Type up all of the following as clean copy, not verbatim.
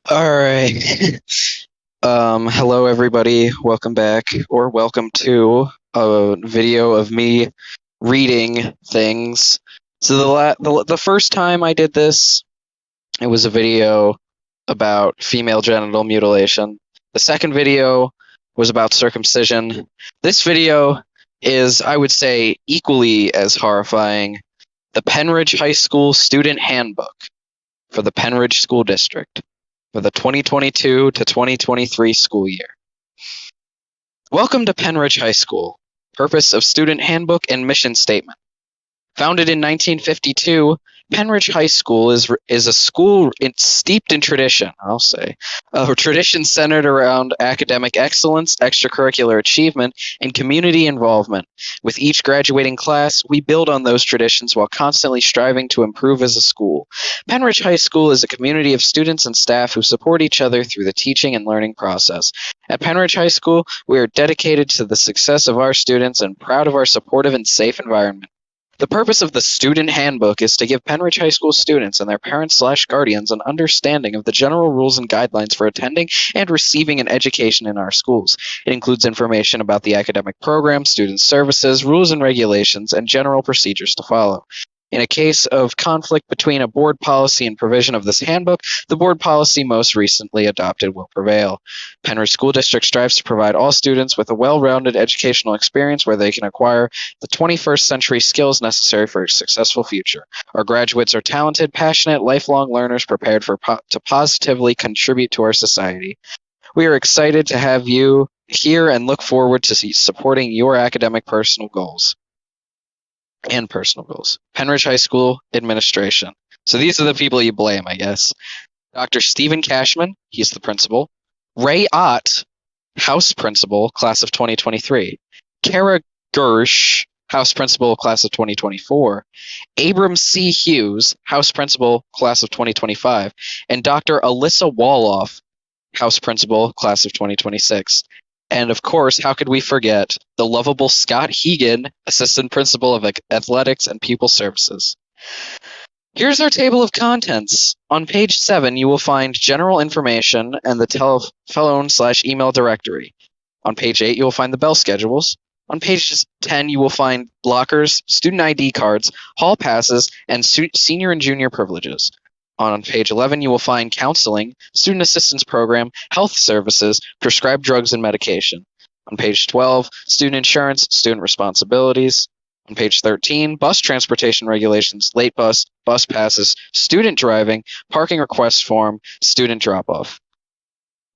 All right. Hello everybody. Welcome back, or welcome to a video of me reading things. So the first time I did this, it was a video about female genital mutilation. The second video was about circumcision. This video is, I would say, equally as horrifying. The Pennridge High School Student Handbook for the Pennridge School District for the 2022 to 2023 school year. Welcome to Pennridge High School. Purpose of Student Handbook and Mission Statement. Founded in 1952, Pennridge High School is a school steeped in tradition, I'll say. A tradition centered around academic excellence, extracurricular achievement, and community involvement. With each graduating class, we build on those traditions while constantly striving to improve as a school. Pennridge High School is a community of students and staff who support each other through the teaching and learning process. At Pennridge High School, we are dedicated to the success of our students and proud of our supportive and safe environment. The purpose of the Student Handbook is to give Pennridge High School students and their parents/guardians an understanding of the general rules and guidelines for attending and receiving an education in our schools. It includes information about the academic program, student services, rules and regulations, and general procedures to follow. In a case of conflict between a board policy and provision of this handbook, the board policy most recently adopted will prevail. Pennridge School District strives to provide all students with a well-rounded educational experience where they can acquire the 21st century skills necessary for a successful future. Our graduates are talented, passionate, lifelong learners prepared to positively contribute to our society. We are excited to have you here and look forward to supporting your academic personal goals. Pennridge High School administration. So these are the people you blame, I guess. Dr. Stephen Cashman, he's the principal. Ray Ott, House Principal, class of 2023. Kara Gersh, House Principal, class of 2024. Abram C. Hughes, House Principal, class of 2025. And Dr. Alyssa Woloff, House Principal, class of 2026. And of course, how could we forget the lovable Scott Hegan, Assistant Principal of Athletics and Pupil Services. Here's our table of contents. On page 7, you will find general information and the telephone/email directory. On page 8, you will find the bell schedules. On page 10, you will find lockers, student ID cards, hall passes, and senior and junior privileges. On page 11, you will find counseling, student assistance program, health services, prescribed drugs and medication. On page 12, student insurance, student responsibilities. On page 13, bus transportation regulations, late bus, bus passes, student driving, parking request form, student drop-off.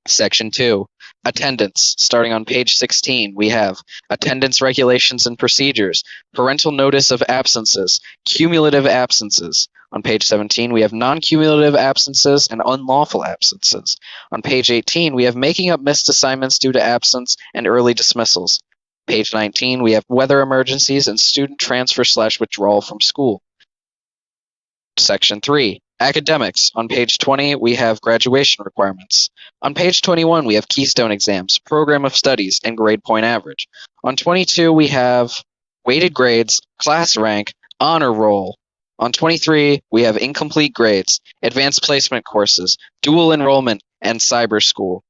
Section 2, attendance. Starting on page 16, we have attendance regulations and procedures, parental notice of absences, cumulative absences. On page 17, we have non-cumulative absences and unlawful absences. On page 18, we have making up missed assignments due to absence and early dismissals. Page 19, we have weather emergencies and student transfer/withdrawal from school. Section 3, academics. On page 20, we have graduation requirements. On page 21, we have keystone exams, program of studies, and grade point average. On 22, we have weighted grades, class rank, honor roll. On 23, we have incomplete grades, advanced placement courses, dual enrollment, and cyber school.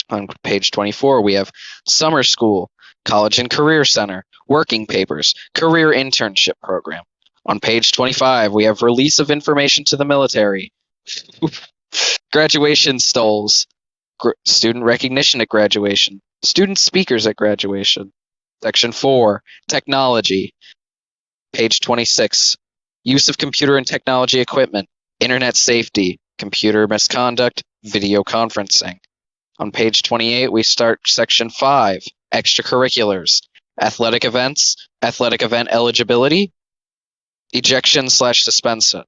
On page 24, we have summer school, college and career center, working papers, career internship program. On page 25, we have release of information to the military, graduation stoles, student recognition at graduation, student speakers at graduation. Section 4, technology. Page 26, use of computer and technology equipment, internet safety, computer misconduct, video conferencing. On page 28, we start section 5, extracurriculars, athletic events, athletic event eligibility, ejection/suspension.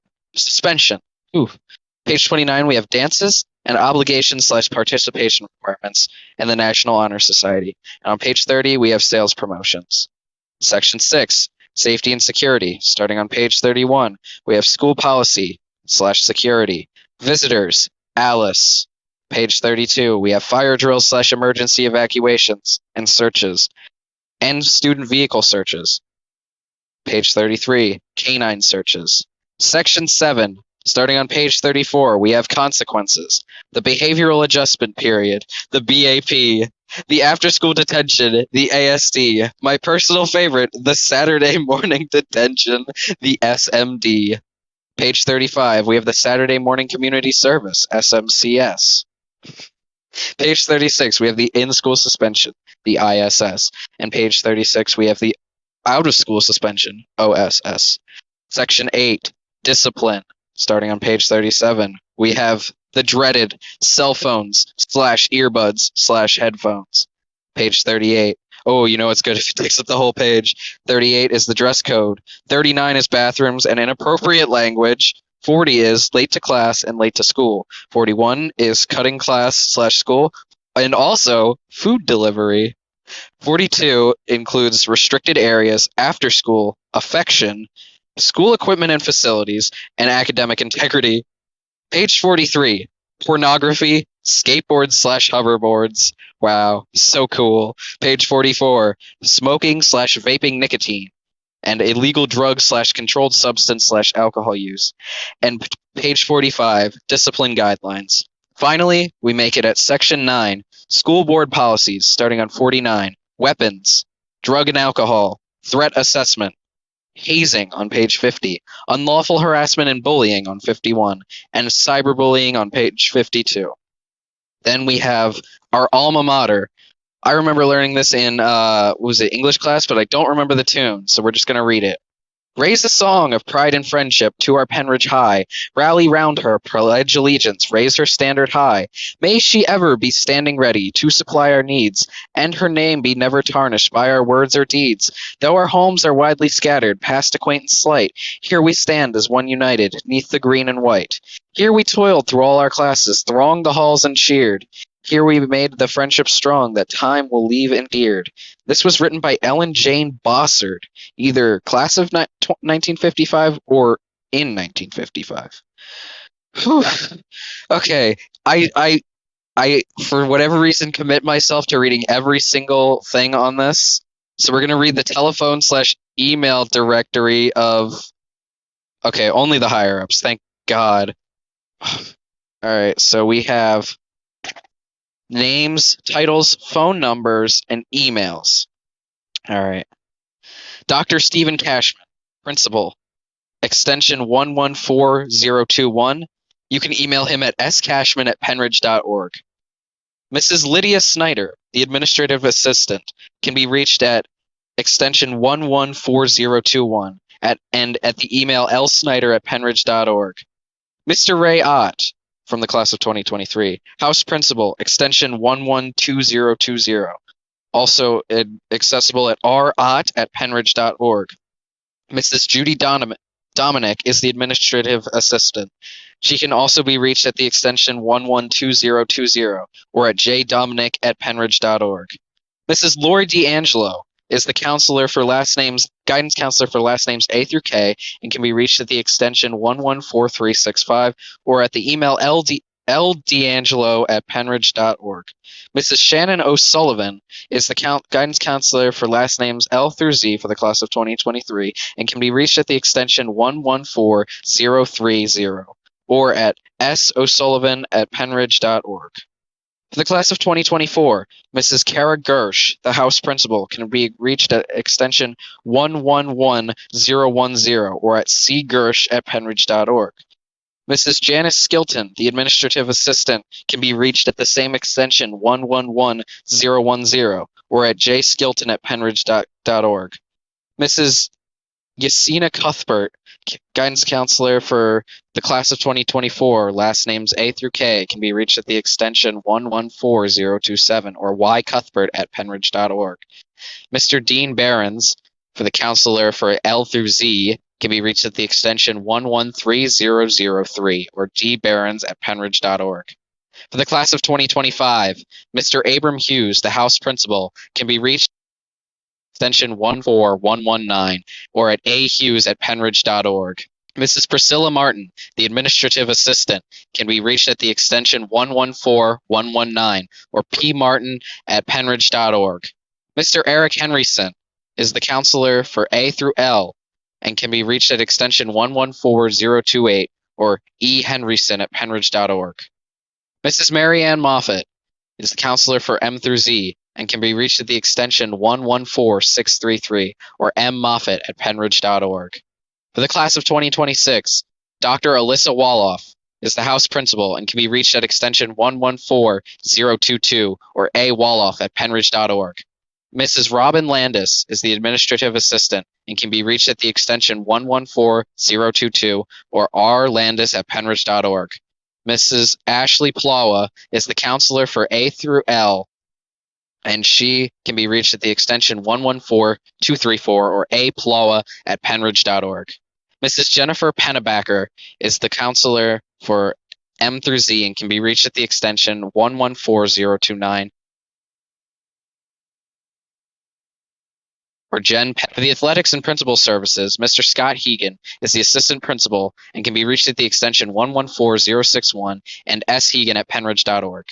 Page 29, we have dances and obligation/participation requirements in the National Honor Society. And on page 30, we have sales promotions. Section 6, safety and security. Starting on page 31, we have school policy/security, visitors, Alice. Page 32, we have fire drills/emergency evacuations and searches, and student vehicle searches. Page 33, canine searches. Section 7, Starting on page 34, we have consequences, the behavioral adjustment period, the BAP, the after school detention, the ASD, my personal favorite, the Saturday morning detention, the SMD. Page 35, we have the Saturday morning community service, SMCS. Page 36, we have the in-school suspension, the ISS. And page 36, we have the out-of-school suspension, OSS. Section 8, discipline. Starting on page 37, we have the dreaded cell phones / earbuds / headphones. Page 38. Oh, you know it's good if it takes up the whole page. 38 is the dress code. 39 is bathrooms and inappropriate language. 40 is late to class and late to school. 41 is cutting class / school and also food delivery. 42 includes restricted areas, after school, affection, school equipment and facilities, and academic integrity. Page 43, pornography, skateboards / hoverboards. Wow, so cool. Page 44, smoking / vaping nicotine, and illegal drug / controlled substance / alcohol use. And page 45, discipline guidelines. Finally, we make it at section 9, school board policies, starting on 49, weapons, drug and alcohol, threat assessment, hazing on page 50, unlawful harassment and bullying on 51, and cyberbullying on page 52. Then we have our alma mater. I remember learning this in was it English class, but I don't remember the tune, so we're just going to read it. Raise a song of pride and friendship to our Pennridge High. Rally round her, pledge allegiance, raise her standard high. May she ever be standing ready to supply our needs, and her name be never tarnished by our words or deeds. Though our homes are widely scattered, past acquaintance slight, here we stand as one united, neath the green and white. Here we toiled through all our classes, thronged the halls and cheered. Here we made the friendship strong that time will leave endeared. This was written by Ellen Jane Bossard, either class of 1955 or in 1955. Whew. Okay, I for whatever reason commit myself to reading every single thing on this. So we're gonna read the telephone / email directory of. Okay, only the higher ups. Thank God. All right, so we have names, titles, phone numbers, and emails. All right. Dr. Stephen Cashman, principal, extension 114021. You can email him at scashman@pennridge.org. Mrs. Lydia Snyder, the administrative assistant, can be reached at extension 114021 and at the email lsnyder@pennridge.org. Mr. Ray Ott, from the class of 2023, house principal, extension 112020. Also accessible at rott@pennridge.org. Mrs. Judy Dominic is the administrative assistant. She can also be reached at the extension 112020 or at jdominic@pennridge.org. Mrs. Lori D'Angelo is the guidance counselor for last names A through K and can be reached at the extension 114365 or at the email ldangelo@pennridge.org. Mrs. Shannon O'Sullivan is the guidance counselor for last names L through Z for the class of 2023 and can be reached at the extension 114030 or at sosullivan@pennridge.org. For the class of 2024, Mrs. Kara Gersh, the house principal, can be reached at extension 111010 or at cgersh@pennridge.org. Mrs. Janice Skilton, the administrative assistant, can be reached at the same extension 111010 or at jskilton@pennridge.org. Mrs. Yasina Cuthbert, guidance counselor for the class of 2024, last names A through K, can be reached at the extension 114027 or ycuthbert@pennridge.org. Mr. Dean Behrens, for the counselor for L through Z, can be reached at the extension 113003 or dbehrens@pennridge.org. For the class of 2025, Mr. Abram Hughes, the house principal, can be reached extension 14119 or at ahughes@pennridge.org. Mrs. Priscilla Martin, the administrative assistant, can be reached at the extension 114119 or pmartin@pennridge.org. Mr. Eric Henryson is the counselor for A through L and can be reached at extension 114028 or E. Henryson at Pennridge.org. Mrs. Mary Ann Moffat is the counselor for M through Z and can be reached at the extension 114633 or mmoffat at Pennridge.org. For the class of 2026, Dr. Alyssa Woloff is the house principal and can be reached at extension 114022 or Woloff at Pennridge.org. Mrs. Robin Landis is the administrative assistant and can be reached at the extension 114022 or Landis at Pennridge.org. Mrs. Ashley Plawa is the counselor for A through L, and she can be reached at the extension 114234 or Plawa at Pennridge.org. Mrs. Jennifer Pennebacker is the counselor for M through Z and can be reached at the extension 114029 or Jen For the athletics and principal services, Mr. Scott Hegan is the assistant principal and can be reached at the extension 114061 and Hegan at Pennridge.org.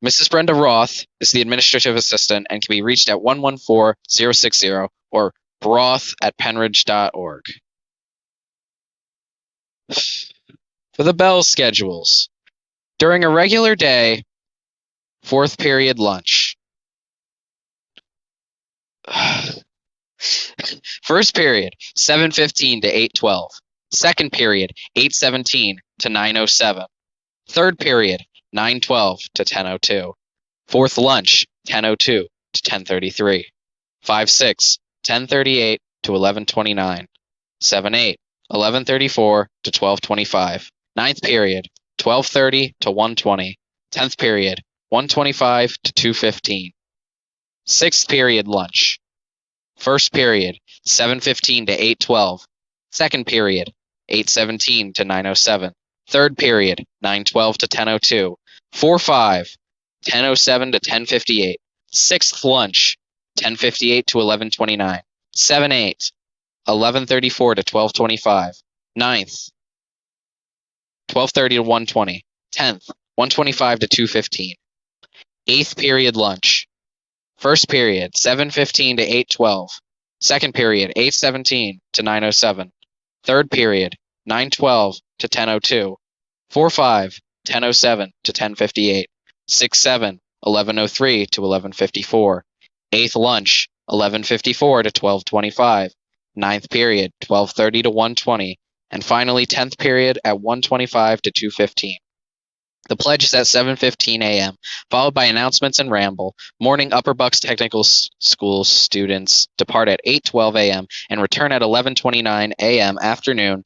Mrs. Brenda Roth is the administrative assistant and can be reached at 114060 or broth at Pennridge.org. For the bell schedules, during a regular day, fourth period lunch. First period, 7:15 to 8:12. Second period, 8:17 to 9:07. Third period, 9:12 to 10:02. Fourth lunch, 10:02 to 10:33. 5-6, 10:38 to 11:29. 7-8, 11:34 to 12:25. Ninth period, 12:30 to 1:20. 10th period, 1:25 to 2:15. Sixth period lunch. First period, 7:15 to 8:12. Second period, 8:17 to 9:07. Third period, 9:12 to 10:02. 4-5, 10:07 to 10:58. Sixth lunch, 10:58 to 11:29. 7-8, 11:34 to 12:25. Ninth, 12:30 to 1:20. 10th, 1:25 to 2:15. Eighth period lunch. First period, 7:15 to 8:12. Second period, 8:17 to 9:07. Third period, 9:12 to 10:02. 4-5, 10:07 to 10:58. 6-7, 11:03 to 11:54. Eighth lunch, 11:54 to 12:25. Ninth period, 12:30 to 1:20. And finally, 10th period at 1:25 to 2:15. The pledge is at 7:15 a.m., followed by announcements and ramble. Morning Upper Bucks Technical School students depart at 8:12 a.m. and return at 11:29 a.m. Afternoon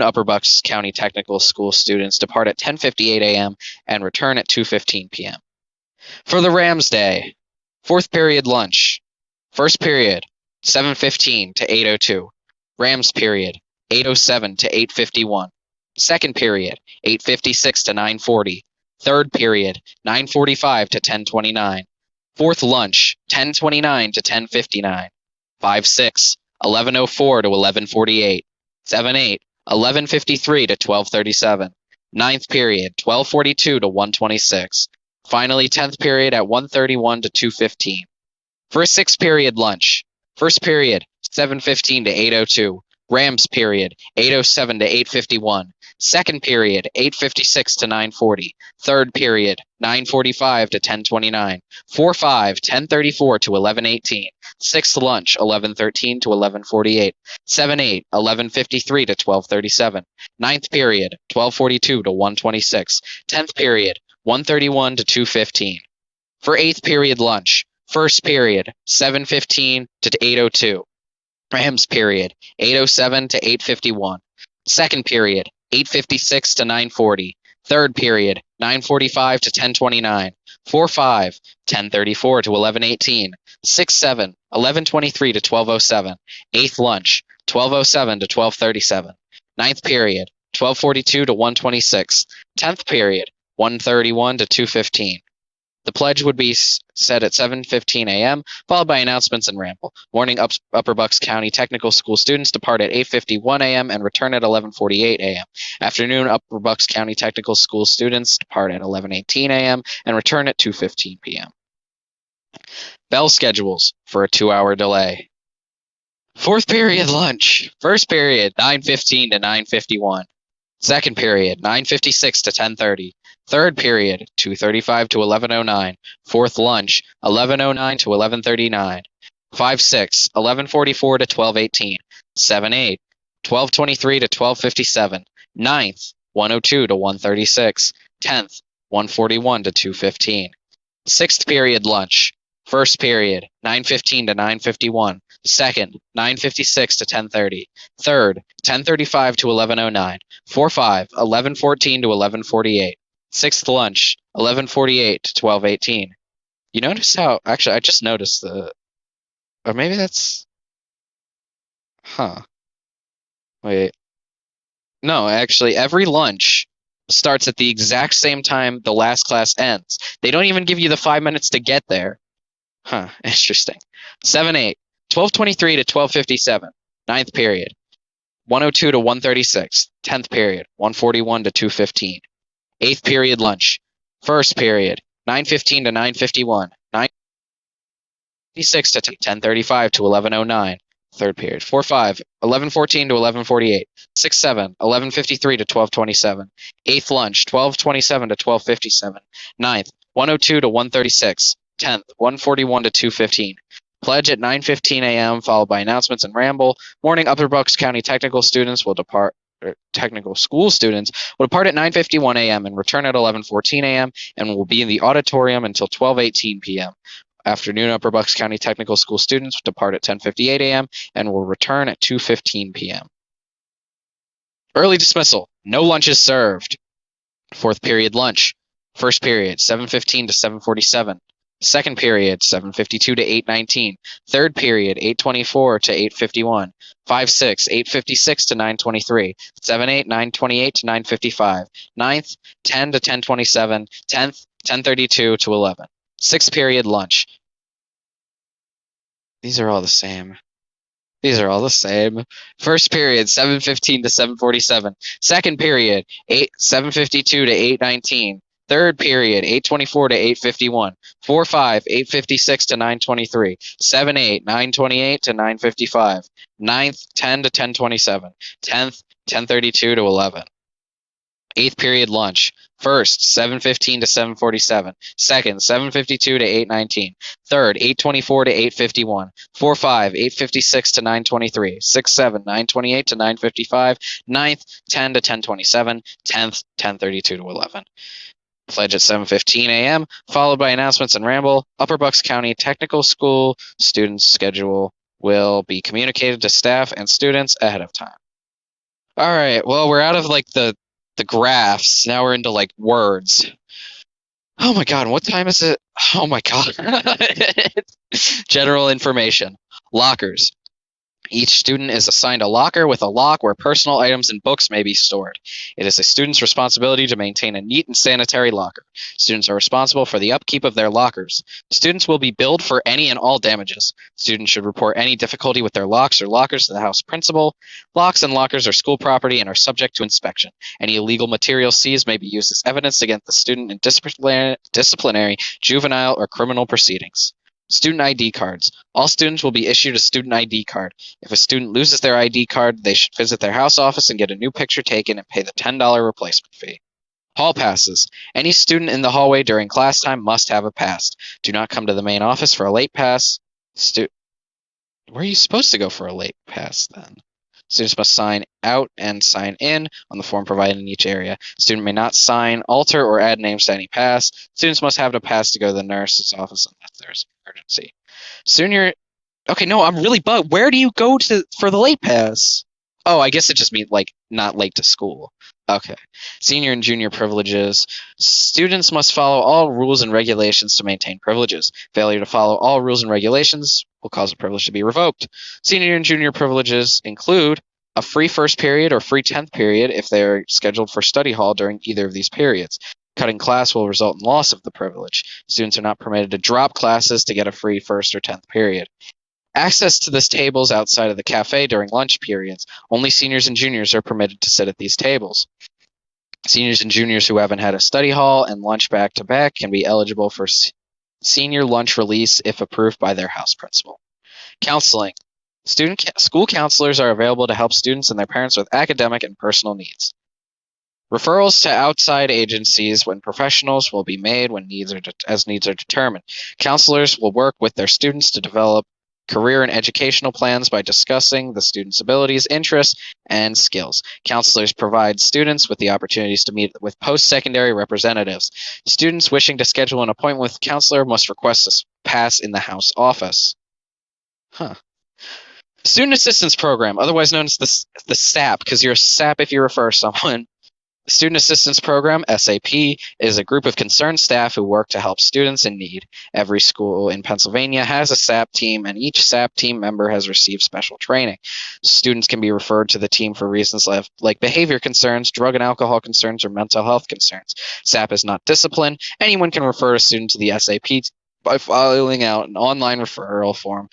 Upper Bucks County Technical School students depart at 10:58 a.m. and return at 2:15 p.m. For the Rams Day, fourth period lunch. First period, 7:15 to 8:02. Rams period, 8:07 to 8:51. Second period, 8:56 to 9:40. Third period, 9:45 to 10:29. Fourth lunch, 10:29 to 10:59. 5-6, 11:04 to 11:48. 7-8, 11:53 to 12:37. Ninth period, 12:42 to 1:26. Finally, 10th period at 1:31 to 2:15. For a sixth period lunch. First period, 7:15 to 8:02. Rams period, 8:07 to 8:51. Second period, 8:56 to 9:40. Third period, 9:45 to 10:29. 4-5, 10:34 to 11:18. Sixth lunch, 11:13 to 11:48. 7-8, 11:53 to 12:37. Ninth period, 12:42 to 1:26. 10th period, 1:31 to 2:15. For eighth period lunch. First period, 7:15 to 8:02. Rams period, 8:07 to 8:51. Second period, 8:56 to 9:40. Third period, 9:45 to 10:29. 4-5, 10:34 to 11:18. 6-7, 11:23 to 12:07. Eighth lunch, 12:07 to 12:37. Ninth period, 12:42 to 1:26. 10th period, 1:31 to 2:15. The pledge would be said at 7:15 a.m., followed by announcements and ramble. Morning Upper Bucks County Technical School students depart at 8:51 a.m. and return at 11:48 a.m. Afternoon Upper Bucks County Technical School students depart at 11:18 a.m. and return at 2:15 p.m. Bell schedules for a 2-hour delay. Fourth period lunch. First period, 9:15 to 9:51. Second period, 9:56 to 10:30. Third period, 2:35 to 11:09. Fourth lunch, 11:09 to 11:39. 5-6, 11:44 to 12:18. 7-8, 12:23 to 12:57. Ninth, 1:02 to 1:36. 10th, 1:41 to 2:15. Sixth period lunch. First period, 9:15 to 9:51. Second, 9:56 to 10:30. Third, 10:35 to 11:09. 4-5, 11:14 to 11:48. Sixth lunch, 11:48 to 12:18. You notice how, actually, I just noticed or maybe that's, wait. No, actually, every lunch starts at the exact same time the last class ends. They don't even give you the 5 minutes to get there. Interesting. 7-8, 12:23 to 12:57. Ninth period, 1:02 to 1:36. 10th period, 1:41 to 2:15. Eighth period lunch. First period, 9:15 to 9:51. 9:56 to 10:35 to 11:09. Third period, 4-5, 11:14 to 11:48. 6-7, 11:53 to 12:27. Eighth lunch, 12:27 to 12:57. Ninth, 1:02 to 1:36. 10th, 1:41 to 2:15. Pledge at 9:15 a.m., followed by announcements and ramble. Morning, Upper Bucks County technical students will depart. Technical school students will depart at 9:51 a.m. and return at 11:14 a.m. and will be in the auditorium until 12:18 p.m. Afternoon, Upper Bucks County technical school students will depart at 10:58 a.m. and will return at 2:15 p.m. Early dismissal. No lunches served. Fourth period lunch. First period, 7:15 to 7:47. Second period, 7:52 to 8:19. Third period, 8:24 to 8:51. 5-6, 8:56 to 9:23. 7-8, 9:28 to 9:55. Ninth, 10 to 10:27. 10th, 10:32 to 11. Sixth period lunch. These are all the same. First period, 7:15 to 7:47. Second period, 7:52 to 8:19. Third period, 8:24 to 8:51. 4-5, 8:56 to 9:23. 7-8, 9:28 to 9:55. Ninth, 10 to 10:27. 10th, 10:32 to 11. Eighth period lunch. First, 7:15 to 7:47. Second, 7:52 to 8:19. Third, 8:24 to 8:51. 4-5, 8:56 to 9:23. 6-7, 9:28 to 9:55. Ninth, 10 to 10:27. 10th, 10:32 to 11. Pledge at 7:15 a.m., followed by announcements and ramble. Upper Bucks County Technical School students' schedule will be communicated to staff and students ahead of time. All right, well, we're out of the graphs. Now we're into words. Oh my god, what time is it? Oh my god. General information. Lockers. Each student is assigned a locker with a lock where personal items and books may be stored. It is a student's responsibility to maintain a neat and sanitary locker. Students are responsible for the upkeep of their lockers. Students will be billed for any and all damages. Students should report any difficulty with their locks or lockers to the house principal. Locks and lockers are school property and are subject to inspection. Any illegal material seized may be used as evidence against the student in disciplinary, juvenile, or criminal proceedings. Student ID cards. All students will be issued a student ID card. If a student loses their ID card, they should visit their house office and get a new picture taken and pay the $10 replacement fee. Hall passes. Any student in the hallway during class time must have a pass. Do not come to the main office for a late pass. Where are you supposed to go for a late pass then? Students must sign out and sign in on the form provided in each area. Student may not sign, alter, or add names to any pass. Students must have a pass to go to the nurse's office unless there's an emergency. Okay, no, I'm really bugged. Where do you go for the late pass? Oh, I guess it just means not late to school. Okay. Senior and junior privileges. Students must follow all rules and regulations to maintain privileges. Failure to follow all rules and regulations will cause a privilege to be revoked. Senior and junior privileges include a free first period or free 10th period if they are scheduled for study hall during either of these periods. Cutting class will result in loss of the privilege. Students are not permitted to drop classes to get a free first or 10th period. Access to this table is outside of the cafe during lunch periods. Only seniors and juniors are permitted to sit at these tables. Seniors and juniors who haven't had a study hall and lunch back-to-back can be eligible for senior lunch release if approved by their house principal. Counseling. School counselors are available to help students and their parents with academic and personal needs. Referrals to outside agencies when professionals will be made when needs are determined. Counselors will work with their students to develop career and educational plans by discussing the students' abilities, interests, and skills. Counselors provide students with the opportunities to meet with post-secondary representatives. Students wishing to schedule an appointment with a counselor must request a pass in the House office. Huh. Student Assistance Program, otherwise known as the SAP, because you're a SAP if you refer someone. The Student Assistance Program, SAP, is a group of concerned staff who work to help students in need. Every school in Pennsylvania has a SAP team, and each SAP team member has received special training. Students can be referred to the team for reasons like behavior concerns, drug and alcohol concerns, or mental health concerns. SAP is not discipline. Anyone can refer a student to the SAP by filling out an online referral form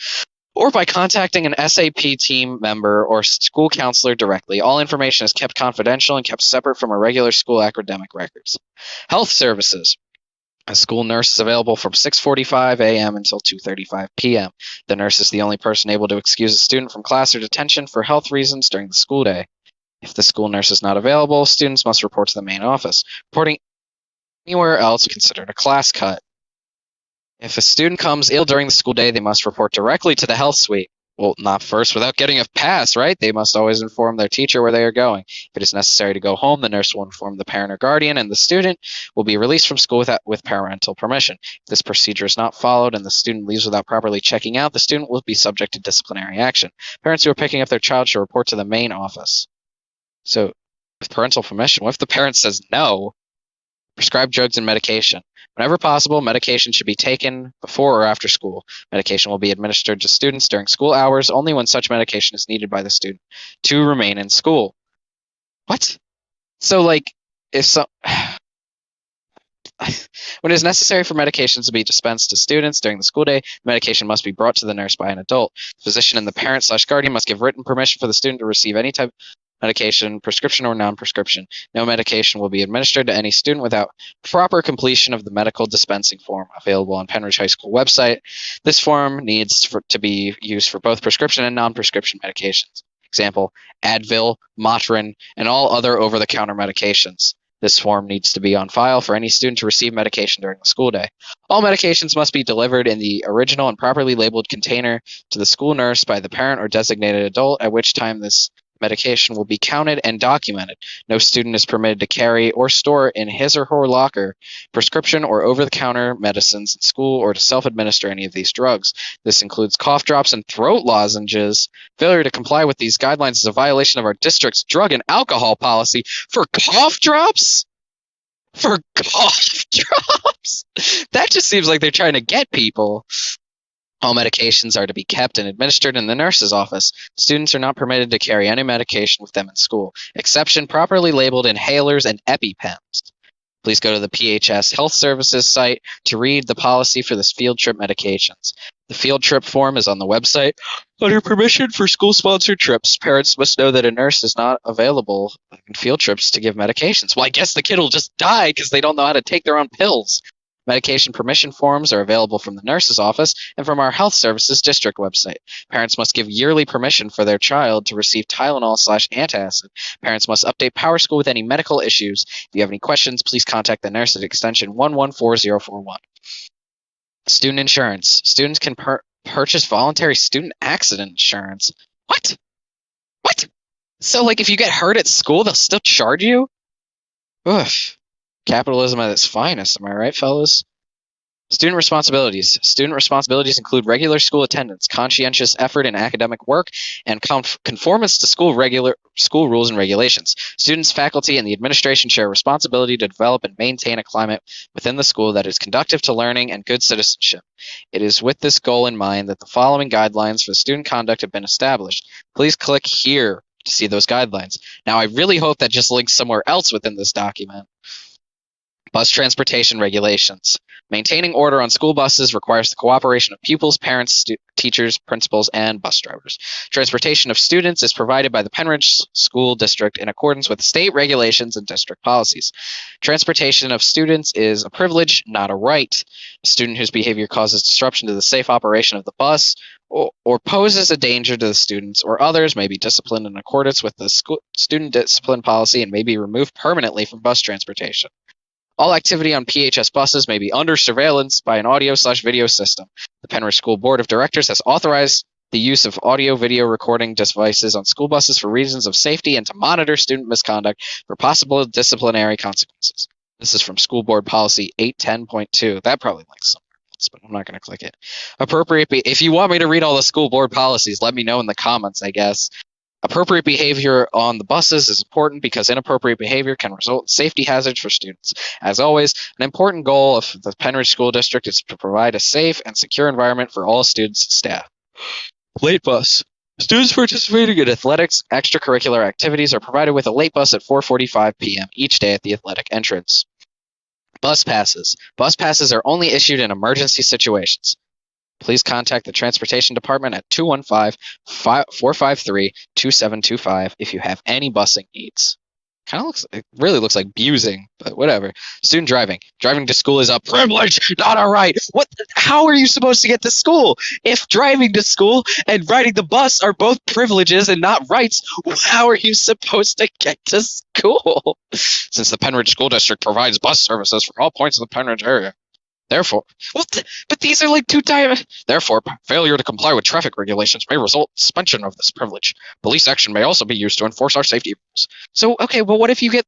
or by contacting an SAP team member or school counselor directly. All information is kept confidential and kept separate from our regular school academic records. Health services. A school nurse is available from 6:45 a.m. until 2:35 p.m. The nurse is the only person able to excuse a student from class or detention for health reasons during the school day. If the school nurse is not available, students must report to the main office. Reporting anywhere else is considered a class cut. If a student comes ill during the school day, they must report directly to the health suite. Well, not first without getting a pass, right? They must always inform their teacher where they are going. If it is necessary to go home, the nurse will inform the parent or guardian, and the student will be released from school with parental permission. If this procedure is not followed and the student leaves without properly checking out, the student will be subject to disciplinary action. Parents who are picking up their child should report to the main office. So, with parental permission, what if the parent says no? Prescribed drugs and medication. Whenever possible, medication should be taken before or after school. Medication will be administered to students during school hours only when such medication is needed by the student to remain in school. What? So, like, if some. When it is necessary for medications to be dispensed to students during the school day, medication must be brought to the nurse by an adult. The physician and the parent/guardian must give written permission for the student to receive any type of medication, prescription or non-prescription. No medication will be administered to any student without proper completion of the medical dispensing form available on Pennridge High School website. This form needs to be used for both prescription and non-prescription medications. Example, Advil, Motrin, and all other over-the-counter medications. This form needs to be on file for any student to receive medication during the school day. All medications must be delivered in the original and properly labeled container to the school nurse by the parent or designated adult, at which time this medication will be counted and documented. No student is permitted to carry or store in his or her locker prescription or over-the-counter medicines in school or to self-administer any of these drugs. This includes cough drops and throat lozenges. Failure to comply with these guidelines is a violation of our district's drug and alcohol policy. For cough drops? For cough drops? That just seems like they're trying to get people. All medications are to be kept and administered in the nurse's office. Students are not permitted to carry any medication with them in school. Exception, properly labeled inhalers and EpiPens. Please go to the PHS Health Services site to read the policy for this field trip medications. The field trip form is on the website. Under permission for school-sponsored trips, parents must know that a nurse is not available in field trips to give medications. Well, I guess the kid will just die because they don't know how to take their own pills. Medication permission forms are available from the nurse's office and from our health services district website. Parents must give yearly permission for their child to receive Tylenol/antacid. Parents must update PowerSchool with any medical issues. If you have any questions, please contact the nurse at extension 114041. Student insurance. Students can purchase voluntary student accident insurance. What? What? So, like, if you get hurt at school, they'll still charge you? Ugh. Capitalism at its finest, am I right, fellas? Student responsibilities. Student responsibilities include regular school attendance, conscientious effort in academic work, and conformance to school rules and regulations. Students, faculty, and the administration share a responsibility to develop and maintain a climate within the school that is conducive to learning and good citizenship. It is with this goal in mind that the following guidelines for student conduct have been established. Please click here to see those guidelines. Now, I really hope that just links somewhere else within this document. Bus transportation regulations. Maintaining order on school buses requires the cooperation of pupils, parents, teachers, principals, and bus drivers. Transportation of students is provided by the Pennridge School District in accordance with state regulations and district policies. Transportation of students is a privilege, not a right. A student whose behavior causes disruption to the safe operation of the bus or poses a danger to the students or others may be disciplined in accordance with the student discipline policy and may be removed permanently from bus transportation. All activity on PHS buses may be under surveillance by an audio/video system. The Pennridge School Board of Directors has authorized the use of audio-video recording devices on school buses for reasons of safety and to monitor student misconduct for possible disciplinary consequences. This is from School Board Policy 810.2. That probably links somewhere else, but I'm not going to click it. If you want me to read all the school board policies, let me know in the comments, I guess. Appropriate behavior on the buses is important because inappropriate behavior can result in safety hazards for students. As always, an important goal of the Pennridge School District is to provide a safe and secure environment for all students and staff. Late bus. Students participating in athletics, extracurricular activities are provided with a late bus at 4:45 p.m. each day at the athletic entrance. Bus passes. Bus passes are only issued in emergency situations. Please contact the Transportation Department at 215-453-2725 if you have any busing needs. It really looks like busing, but whatever. Student driving. Driving to school is a privilege, not a right. How are you supposed to get to school? If driving to school and riding the bus are both privileges and not rights, how are you supposed to get to school? Since the Pennridge School District provides bus services for all points of the Pennridge area. Therefore, but these are like two times. Therefore, failure to comply with traffic regulations may result in suspension of this privilege. Police action may also be used to enforce our safety rules. So, okay, well, what if you get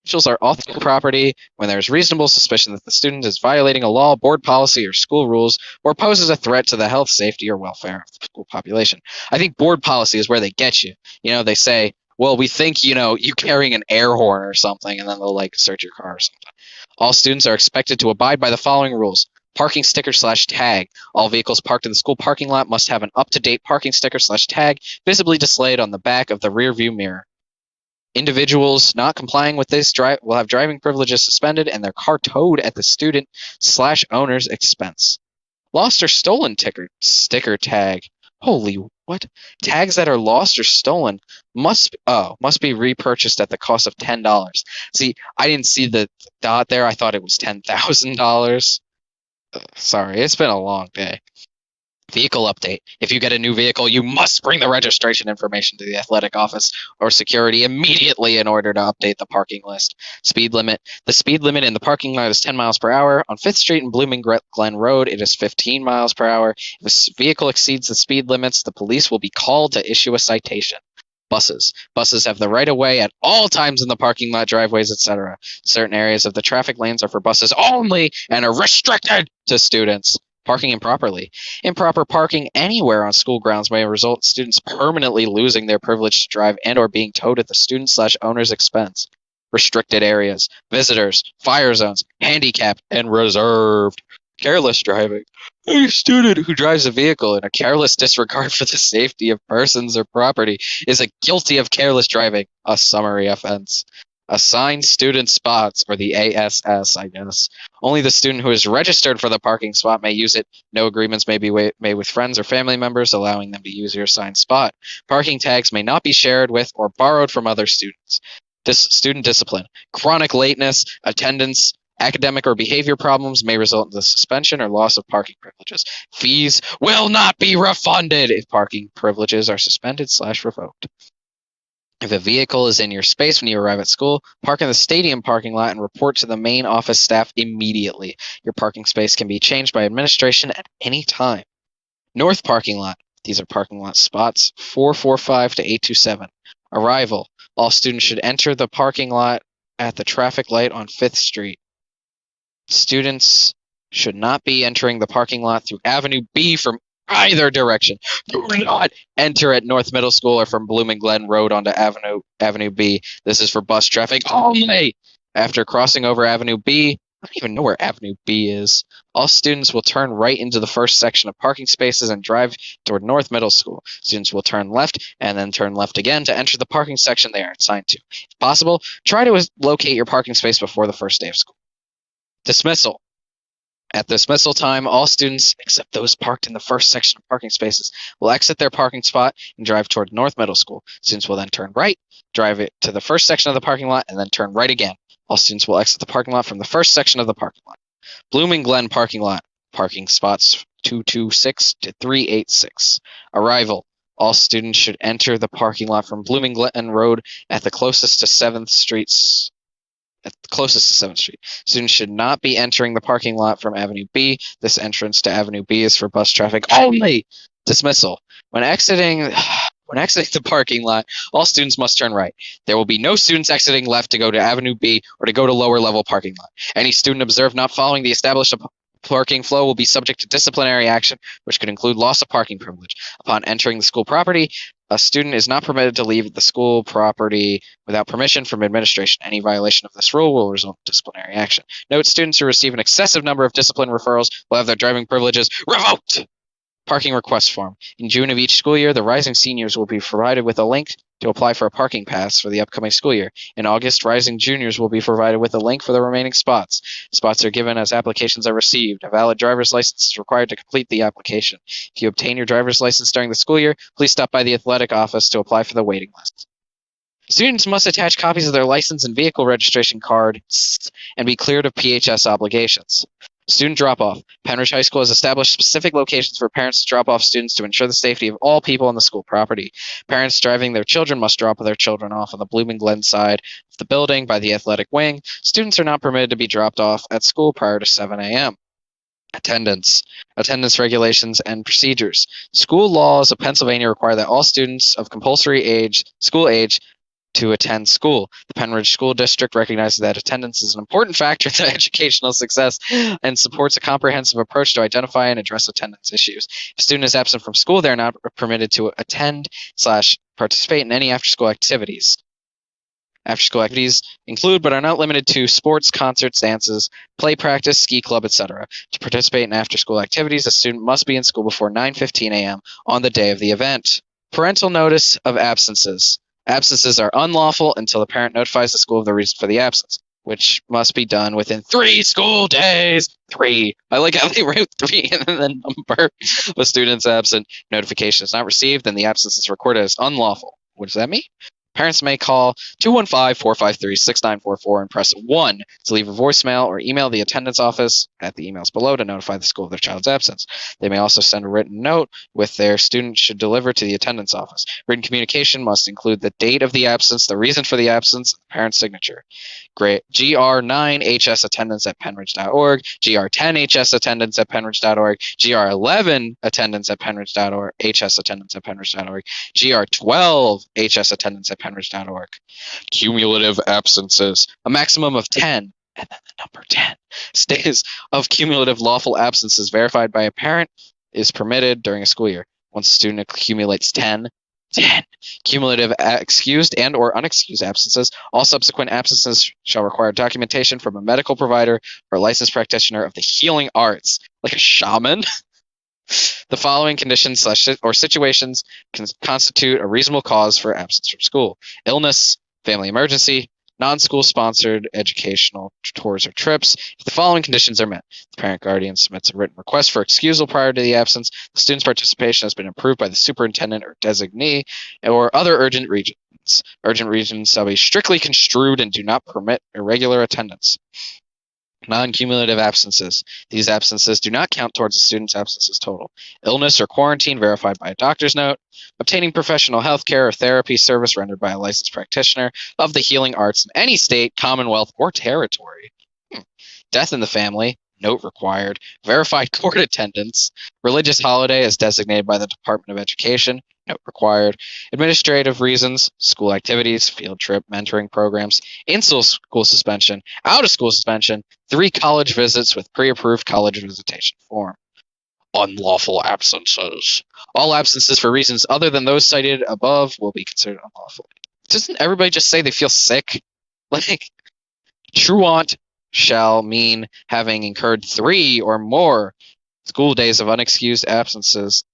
officials are off the property when there is reasonable suspicion that the student is violating a law, board policy, or school rules, or poses a threat to the health, safety, or welfare of the school population? I think board policy is where they get you. They say, well, we think, you carrying an air horn or something, and then they'll, search your car or something. All students are expected to abide by the following rules. Parking sticker/tag. All vehicles parked in the school parking lot must have an up-to-date parking sticker/tag visibly displayed on the back of the rear view mirror. Individuals not complying with this will have driving privileges suspended and their car towed at the student/owner's expense. Lost or stolen sticker tag. Holy what? Tags that are lost or stolen must be repurchased at the cost of $10. See, I didn't see the dot there. I thought it was $10,000. Sorry, it's been a long day. Vehicle update. If you get a new vehicle, you must bring the registration information to the athletic office or security immediately in order to update the parking list. Speed limit. The speed limit in the parking lot is 10 miles per hour. On 5th Street and Blooming Glen Road, it is 15 miles per hour. If a vehicle exceeds the speed limits, the police will be called to issue a citation. Buses. Buses have the right of way at all times in the parking lot, driveways, etc. Certain areas of the traffic lanes are for buses only and are restricted to students. Parking improperly. Improper parking anywhere on school grounds may result in students permanently losing their privilege to drive and or being towed at the student/owner's expense. Restricted areas, visitors, fire zones, handicapped, and reserved. Careless driving. A student who drives a vehicle in a careless disregard for the safety of persons or property is guilty of careless driving, a summary offense. Assigned student spots, or the ASS, I guess. Only the student who is registered for the parking spot may use it. No agreements may be made with friends or family members allowing them to use your assigned spot. Parking tags may not be shared with or borrowed from other students. Student discipline. Chronic lateness, attendance, academic or behavior problems may result in the suspension or loss of parking privileges. Fees will not be refunded if parking privileges are suspended/revoked. If a vehicle is in your space when you arrive at school, park in the stadium parking lot and report to the main office staff immediately. Your parking space can be changed by administration at any time. North parking lot. These are parking lot spots 445 to 827. Arrival. All students should enter the parking lot at the traffic light on 5th Street. Students should not be entering the parking lot through Avenue B from either direction. Do not enter at North Middle School or from Blooming Glen Road onto Avenue B. This is for bus traffic only. After crossing over Avenue B, I don't even know where Avenue B is. All students will turn right into the first section of parking spaces and drive toward North Middle School. Students will turn left and then turn left again to enter the parking section they are assigned to. If possible, try to locate your parking space before the first day of school. Dismissal. At dismissal time, all students, except those parked in the first section of parking spaces, will exit their parking spot and drive toward North Middle School. Students will then turn right, drive it to the first section of the parking lot, and then turn right again. All students will exit the parking lot from the first section of the parking lot. Blooming Glen parking lot. Parking spots 226 to 386. Arrival. All students should enter the parking lot from Blooming Glen Road at the closest to 7th Street's closest to 7th Street. Students should not be entering the parking lot from Avenue B. This entrance to Avenue B is for bus traffic only. Dismissal. When exiting the parking lot, all students must turn right. There will be no students exiting left to go to Avenue B or to go to lower level parking lot. Any student observed not following the established parking flow will be subject to disciplinary action, which could include loss of parking privilege. Upon entering the school property, a student is not permitted to leave the school property without permission from administration. Any violation of this rule will result in disciplinary action. Note, students who receive an excessive number of discipline referrals will have their driving privileges revoked. Parking request form. In June of each school year, the rising seniors will be provided with a link to apply for a parking pass for the upcoming school year. In August, rising juniors will be provided with a link for the remaining spots. Spots are given as applications are received. A valid driver's license is required to complete the application. If you obtain your driver's license during the school year, please stop by the athletic office to apply for the waiting list. Students must attach copies of their license and vehicle registration cards and be cleared of PHS obligations. Student drop-off. Pennridge High School has established specific locations for parents to drop off students to ensure the safety of all people on the school property. Parents driving their children must drop their children off on the Blooming Glen side of the building by the athletic wing. Students are not permitted to be dropped off at school prior to 7 a.m. Attendance regulations and procedures. School laws of Pennsylvania require that all students of compulsory school age to attend school. The Pennridge School District recognizes that attendance is an important factor in educational success and supports a comprehensive approach to identify and address attendance issues. If a student is absent from school, they are not permitted to attend/participate in any after-school activities. After-school activities include, but are not limited to, sports, concerts, dances, play practice, ski club, etc. To participate in after-school activities, a student must be in school before 9:15 a.m. on the day of the event. Parental notice of absences. Absences are unlawful until the parent notifies the school of the reason for the absence, which must be done within 3 school days. 3. I like how they wrote 3 and then the number of a student's absent. Notification is not received, then the absence is recorded as unlawful. What does that mean? Parents may call 215-453-6944 and press 1 to leave a voicemail or email the attendance office at the emails below to notify the school of their child's absence. They may also send a written note with their student should deliver to the attendance office. Written communication must include the date of the absence, the reason for the absence, and the parent's signature. GR9HSattendance@pennridge.org, GR10HSattendance@pennridge.org, GR11Attendance@pennridge.org, HSattendance@pennridge.org, GR12HSattendance@pennridge.org. Cumulative absences. A maximum of 10, and then the number 10, days of cumulative lawful absences verified by a parent is permitted during a school year. Once a student accumulates 10 cumulative excused and or unexcused absences, all subsequent absences shall require documentation from a medical provider or licensed practitioner of the healing arts, like a shaman. The following conditions or situations can constitute a reasonable cause for absence from school: illness, family emergency, non-school sponsored educational tours or trips. If the following conditions are met, the parent guardian submits a written request for excusal prior to the absence, the student's participation has been approved by the superintendent or designee, or other urgent regions. Urgent regions shall be strictly construed and do not permit irregular attendance. Non-cumulative absences. These absences do not count towards the student's absences total. Illness or quarantine verified by a doctor's note. Obtaining professional health care or therapy service rendered by a licensed practitioner of the healing arts in any state, commonwealth, or territory. Death in the family. Note required. Verified court attendance. Religious holiday as designated by the Department of Education. Note required. Administrative reasons. School activities, field trip, mentoring programs, in-school suspension, out-of-school suspension, 3 college visits with pre-approved college visitation form. Unlawful absences. All absences for reasons other than those cited above will be considered unlawful. Doesn't everybody just say they feel sick? Like, truant shall mean having incurred 3 or more school days of unexcused absences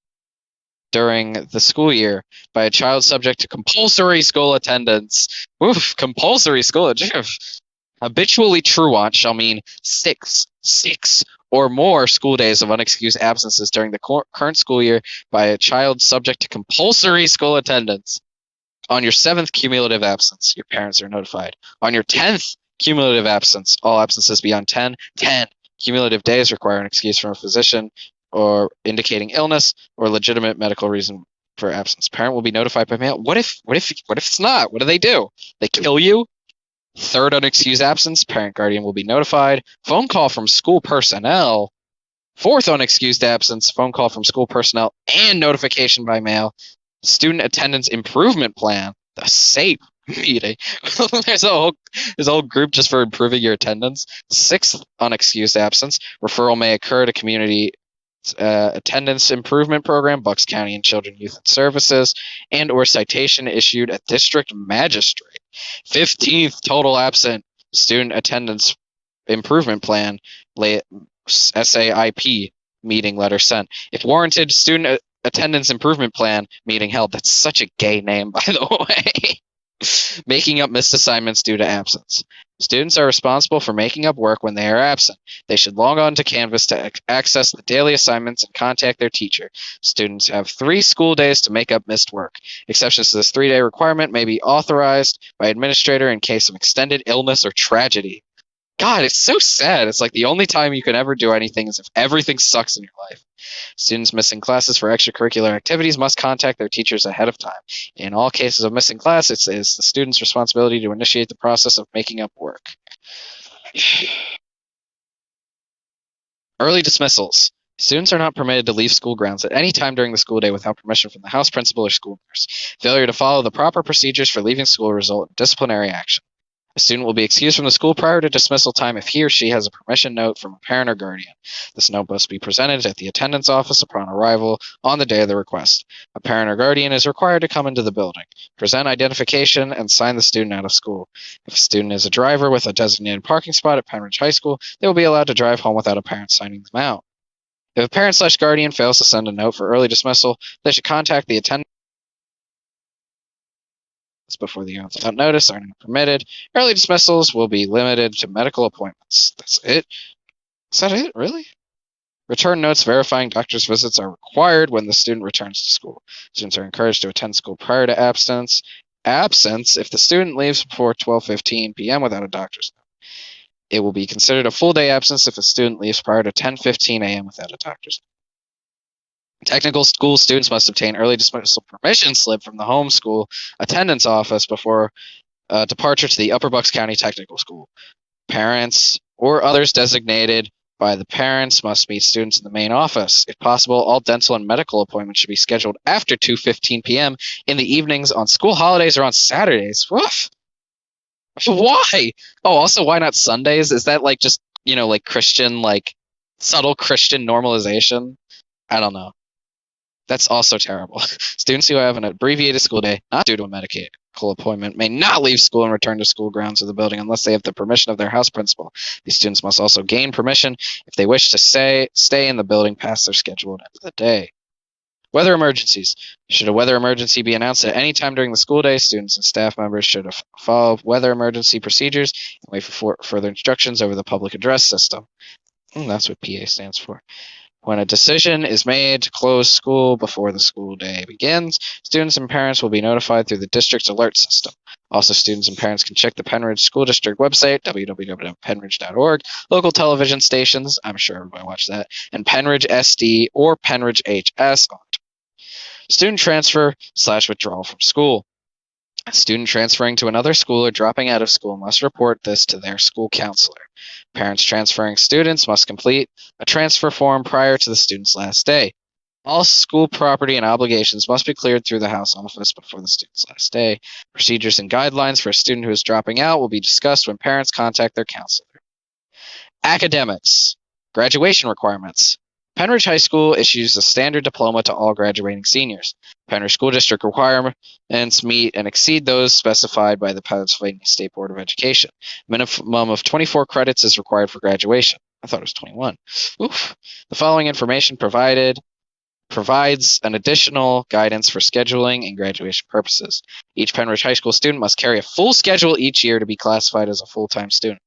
during the school year by a child subject to compulsory school attendance. Oof, compulsory school. Habitually truant shall mean 6 or more school days of unexcused absences during the current school year by a child subject to compulsory school attendance. On your 7th cumulative absence, your parents are notified. On your 10th cumulative absence, all absences beyond 10, Cumulative days require an excuse from a physician or indicating illness or legitimate medical reason for absence. Parent will be notified by mail. What if it's not? What do? They kill you? Third unexcused absence, parent guardian will be notified. Phone call from school personnel. Fourth unexcused absence, phone call from school personnel and notification by mail. Student attendance improvement plan, the SAPE meeting. there's a whole group just for improving your attendance. Sixth unexcused absence, referral may occur to community attendance improvement program, Bucks County and Children, Youth and Services, and or citation issued at district magistrate. 15th total absent, student attendance improvement plan, SAIP meeting letter sent. If warranted, student attendance improvement plan meeting held. That's such a gay name, by the way. Making up missed assignments due to absence. Students are responsible for making up work when they are absent. They should log on to Canvas to access the daily assignments and contact their teacher. Students have 3 school days to make up missed work. Exceptions to this 3-day requirement may be authorized by administrator in case of extended illness or tragedy. God, it's so sad. It's like the only time you can ever do anything is if everything sucks in your life. Students missing classes for extracurricular activities must contact their teachers ahead of time. In all cases of missing class, it is the student's responsibility to initiate the process of making up work. Early dismissals. Students are not permitted to leave school grounds at any time during the school day without permission from the house principal or school nurse. Failure to follow the proper procedures for leaving school will result in disciplinary action. A student will be excused from the school prior to dismissal time if he or she has a permission note from a parent or guardian. This note must be presented at the attendance office upon arrival on the day of the request. A parent or guardian is required to come into the building, present identification, and sign the student out of school. If a student is a driver with a designated parking spot at Pennridge High School, they will be allowed to drive home without a parent signing them out. If a parent/guardian fails to send a note for early dismissal, they should contact the attendance before the event without notice are not permitted. Early dismissals will be limited to medical appointments. That's it? Is that it? Really? Return notes verifying doctor's visits are required when the student returns to school. Students are encouraged to attend school prior to absence. Absence if the student leaves before 12:15 p.m. without a doctor's note. It will be considered a full day absence if a student leaves prior to 10:15 a.m. without a doctor's note. Technical school students must obtain early dismissal permission slip from the home school attendance office before departure to the Upper Bucks County Technical School. Parents or others designated by the parents must meet students in the main office. If possible, all dental and medical appointments should be scheduled after 2:15 p.m. in the evenings on school holidays or on Saturdays. Woof. Why? Oh, also, why not Sundays? Is that like just, like Christian, like subtle Christian normalization? I don't know. That's also terrible. Students who have an abbreviated school day, not due to a medical appointment, may not leave school and return to school grounds or the building unless they have the permission of their house principal. These students must also gain permission if they wish to stay in the building past their scheduled end of the day. Weather emergencies. Should a weather emergency be announced at any time during the school day, students and staff members should follow weather emergency procedures and wait for further instructions over the public address system. That's what PA stands for. When a decision is made to close school before the school day begins, students and parents will be notified through the district's alert system. Also, students and parents can check the Pennridge School District website, www.pennridge.org, local television stations, I'm sure everybody watched that, and Pennridge SD or Pennridge HS. Student transfer/withdrawal from school. A student transferring to another school or dropping out of school must report this to their school counselor. Parents transferring students must complete a transfer form prior to the student's last day. All school property and obligations must be cleared through the house office before the student's last day. Procedures and guidelines for a student who is dropping out will be discussed when parents contact their counselor. Academics. Graduation requirements. Pennridge High School issues a standard diploma to all graduating seniors. Pennridge School District requirements meet and exceed those specified by the Pennsylvania State Board of Education. Minimum of 24 credits is required for graduation. I thought it was 21. Oof. The following information provides an additional guidance for scheduling and graduation purposes. Each Pennridge High School student must carry a full schedule each year to be classified as a full-time student.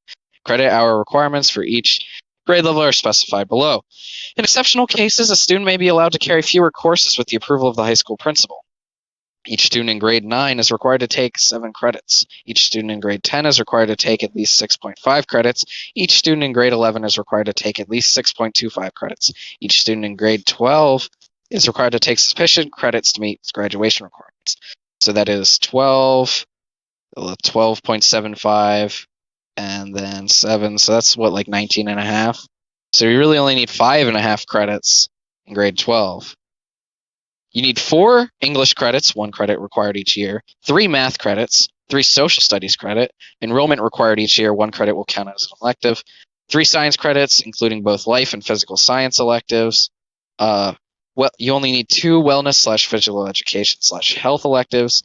Credit hour requirements for each grade level are specified below. In exceptional cases, a student may be allowed to carry fewer courses with the approval of the high school principal. Each student in grade 9 is required to take 7 credits. Each student in grade 10 is required to take at least 6.5 credits. Each student in grade 11 is required to take at least 6.25 credits. Each student in grade 12 is required to take sufficient credits to meet graduation requirements. So that is 12.75, and then 7. So that's what, like 19 and a half? So you really only need 5.5 credits in grade 12. You need 4 English credits, 1 credit required each year, 3 math credits, 3 social studies credit, enrollment required each year, 1 credit will count as an elective, 3 science credits, including both life and physical science electives. You only need 2 wellness/physical education/health electives,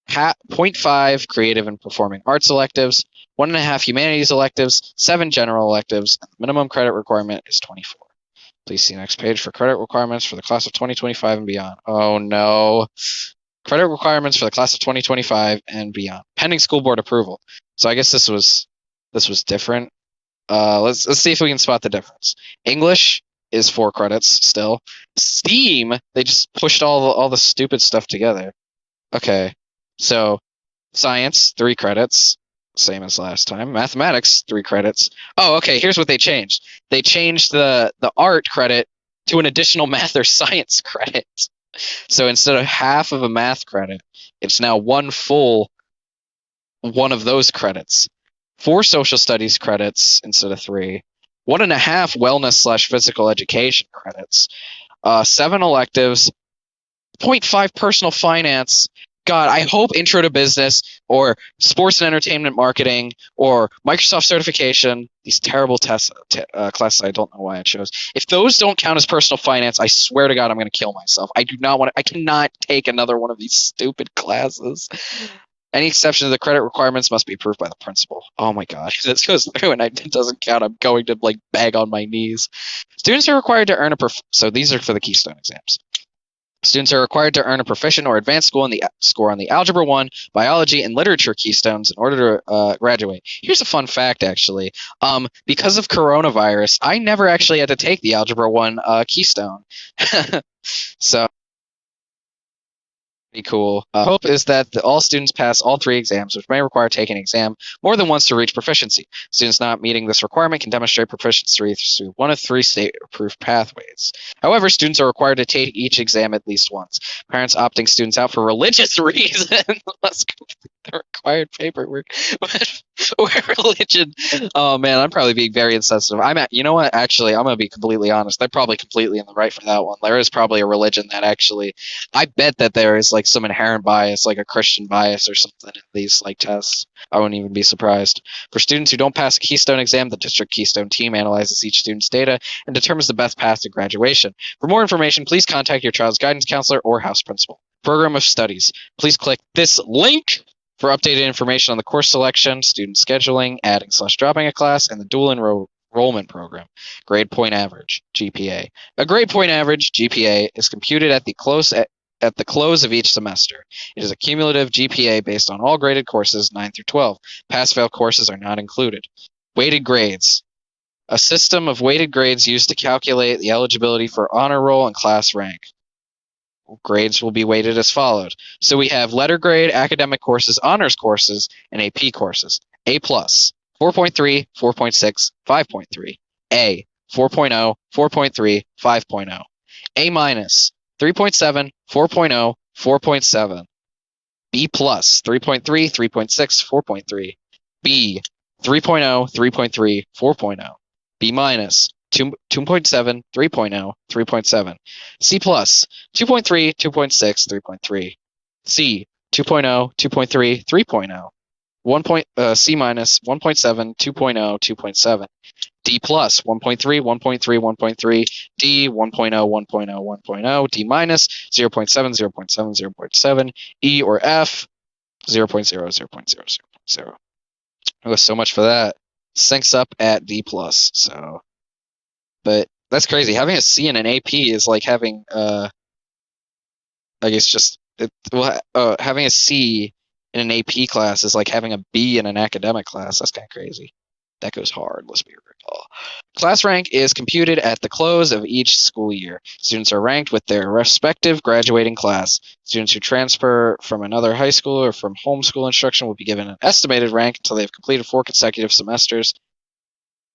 0.5 creative and performing arts electives, 1.5 humanities electives, 7 general electives, and the minimum credit requirement is 24. Please see next page for credit requirements for the class of 2025 and beyond. Oh no. Credit requirements for the class of 2025 and beyond, pending school board approval. So I guess this was different. Let's see if we can spot the difference. English is 4 credits still. STEAM, they just pushed all the stupid stuff together. Okay. So science, 3 credits, same as last time. Mathematics, 3 credits. Oh, okay, here's what they changed. They changed the art credit to an additional math or science credit. So instead of half of a math credit, it's now 1 full one of those credits. 4 social studies credits instead of 3. 1.5 wellness/physical education credits. 7 electives. 0.5 personal finance. God, I hope intro to business or sports and entertainment marketing or Microsoft certification, these terrible tests, classes I don't know why I chose. If those don't count as personal finance, I swear to God, I'm going to kill myself. I cannot take another one of these stupid classes. Any exception to the credit requirements must be approved by the principal. Oh my God, if this goes through and it doesn't count, I'm going to like beg on my knees. Students are required to earn so these are for the Keystone exams. Students are required to earn a proficient or advanced score on the Algebra 1, Biology, and Literature Keystones in order to graduate. Here's a fun fact, actually. Because of coronavirus, I never actually had to take the Algebra 1 Keystone. So, pretty cool. Hope is that all students pass all 3 exams, which may require taking an exam more than once to reach proficiency. Students not meeting this requirement can demonstrate proficiency through one of 3 state-approved pathways. However, students are required to take each exam at least once. Parents opting students out for religious reasons must complete the required paperwork. Or religion. Oh man, I'm probably being very insensitive. You know what? Actually, I'm gonna be completely honest. They're probably completely in the right for that one. There is probably a religion that actually, I bet that there is like some inherent bias, like a Christian bias or something in these like tests. I wouldn't even be surprised. For students who don't pass a Keystone exam, the district Keystone team analyzes each student's data and determines the best path to graduation. For more information, please contact your child's guidance counselor or house principal. Program of studies. Please click this link for updated information on the course selection, student scheduling, adding/dropping a class, and the dual enrollment program. Grade point average, GPA. A grade point average, GPA, is computed at the close of each semester. It is a cumulative GPA based on all graded courses 9 through 12. Pass-fail courses are not included. Weighted grades. A system of weighted grades used to calculate the eligibility for honor roll and class rank. Grades will be weighted as followed. So we have letter grade, academic courses, honors courses, and AP courses. A+, 4.3, 4.6, 5.3. A, 4.0, 4.3, 5.0. A-, 3.7, 4.0, 4.7. B+, 3.3, 3.6, 4.3. B, 3.0, 3.3, 4.0. B-, 2.7, 3.0, 3.7. C+, 2.3, 2.6, 3.3. C, 2.0, 2.3, 3.0. C-, 1.7, 2.0, 2.7. D+, 1.3, 1.3, 1.3. D, 1.0, 1.0, 1.0. D-, 0.7, 0.7, 0.7. E or F, 0.0, 0.0, 0.0. Oh, so much for that. Syncs up at D+. So, but that's crazy. Having a C in an AP is like having, I guess having a C in an AP class is like having a B in an academic class. That's kind of crazy. That goes hard, let's be real. Class rank is computed at the close of each school year. Students are ranked with their respective graduating class. Students who transfer from another high school or from homeschool instruction will be given an estimated rank until they have completed 4 consecutive semesters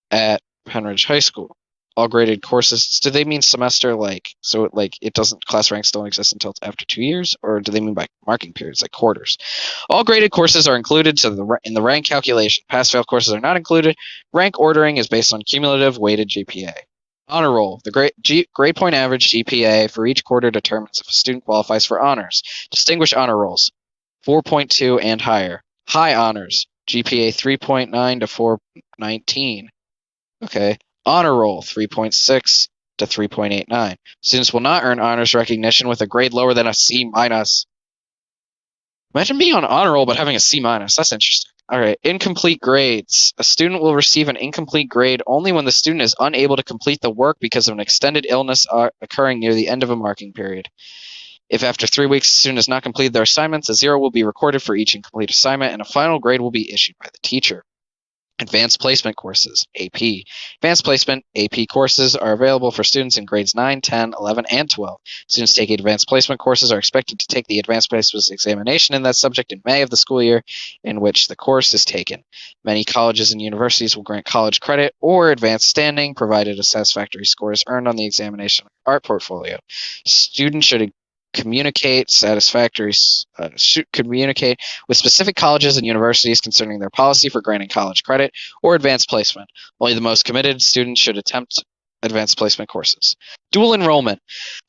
at Pennridge High School. All graded courses, do they mean semester it doesn't, class ranks don't exist until it's after 2 years, or do they mean by marking periods like quarters? All graded courses are included in the rank calculation. Pass-fail courses are not included. Rank ordering is based on cumulative weighted GPA. Honor roll. The grade point average GPA for each quarter determines if a student qualifies for honors. Distinguished honor rolls, 4.2 and higher. High honors, GPA 3.9 to 419. Okay. Honor roll, 3.6 to 3.89. Students will not earn honors recognition with a grade lower than a C minus. Imagine being on honor roll but having a C minus. That's interesting. All right. Incomplete grades. A student will receive an incomplete grade only when the student is unable to complete the work because of an extended illness occurring near the end of a marking period. If after 3 weeks the student has not completed their assignments, a 0 will be recorded for each incomplete assignment, and a final grade will be issued by the teacher. Advanced Placement Courses, AP. Advanced Placement, AP courses are available for students in grades 9, 10, 11, and 12. Students taking Advanced Placement courses are expected to take the Advanced Placement examination in that subject in May of the school year in which the course is taken. Many colleges and universities will grant college credit or advanced standing, provided a satisfactory score is earned on the examination art portfolio. Students should communicate with specific colleges and universities concerning their policy for granting college credit or advanced placement. Only the most committed students should attempt advanced placement courses. Dual enrollment.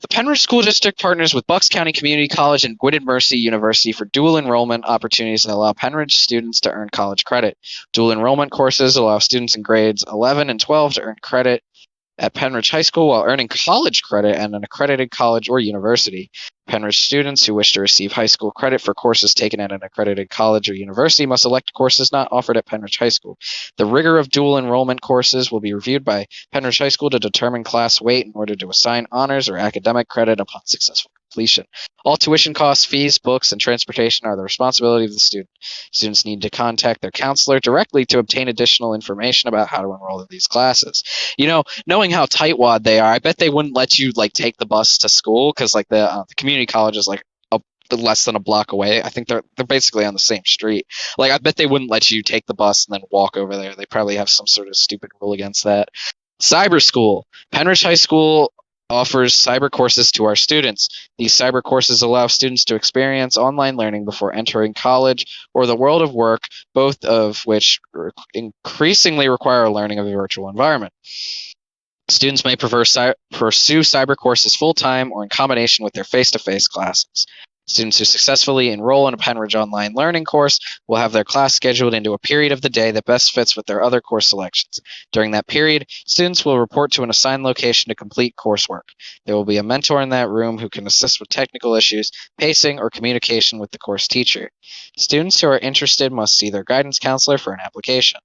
The Pennridge School District partners with Bucks County Community College and Gwynedd Mercy University for dual enrollment opportunities that allow Pennridge students to earn college credit. Dual enrollment courses allow students in grades 11 and 12 to earn credit at Pennridge High School while earning college credit at an accredited college or university. Pennridge students who wish to receive high school credit for courses taken at an accredited college or university must elect courses not offered at Pennridge High School. The rigor of dual enrollment courses will be reviewed by Pennridge High School to determine class weight in order to assign honors or academic credit upon successful completion. All tuition costs, fees, books, and transportation are the responsibility of the student. Students need to contact their counselor directly to obtain additional information about how to enroll in these classes. Knowing how tightwad they are, I bet they wouldn't let you take the bus to school because the community college is less than a block away. I think they're basically on the same street. I bet they wouldn't let you take the bus and then walk over there. They probably have some sort of stupid rule against that. Cyber school. Pennridge High School offers cyber courses to our students. These cyber courses allow students to experience online learning before entering college or the world of work, both of which increasingly require a learning of a virtual environment. Students may pursue cyber courses full-time or in combination with their face-to-face classes. Students who successfully enroll in a Pennridge online learning course will have their class scheduled into a period of the day that best fits with their other course selections. During that period, students will report to an assigned location to complete coursework. There will be a mentor in that room who can assist with technical issues, pacing, or communication with the course teacher. Students who are interested must see their guidance counselor for an application.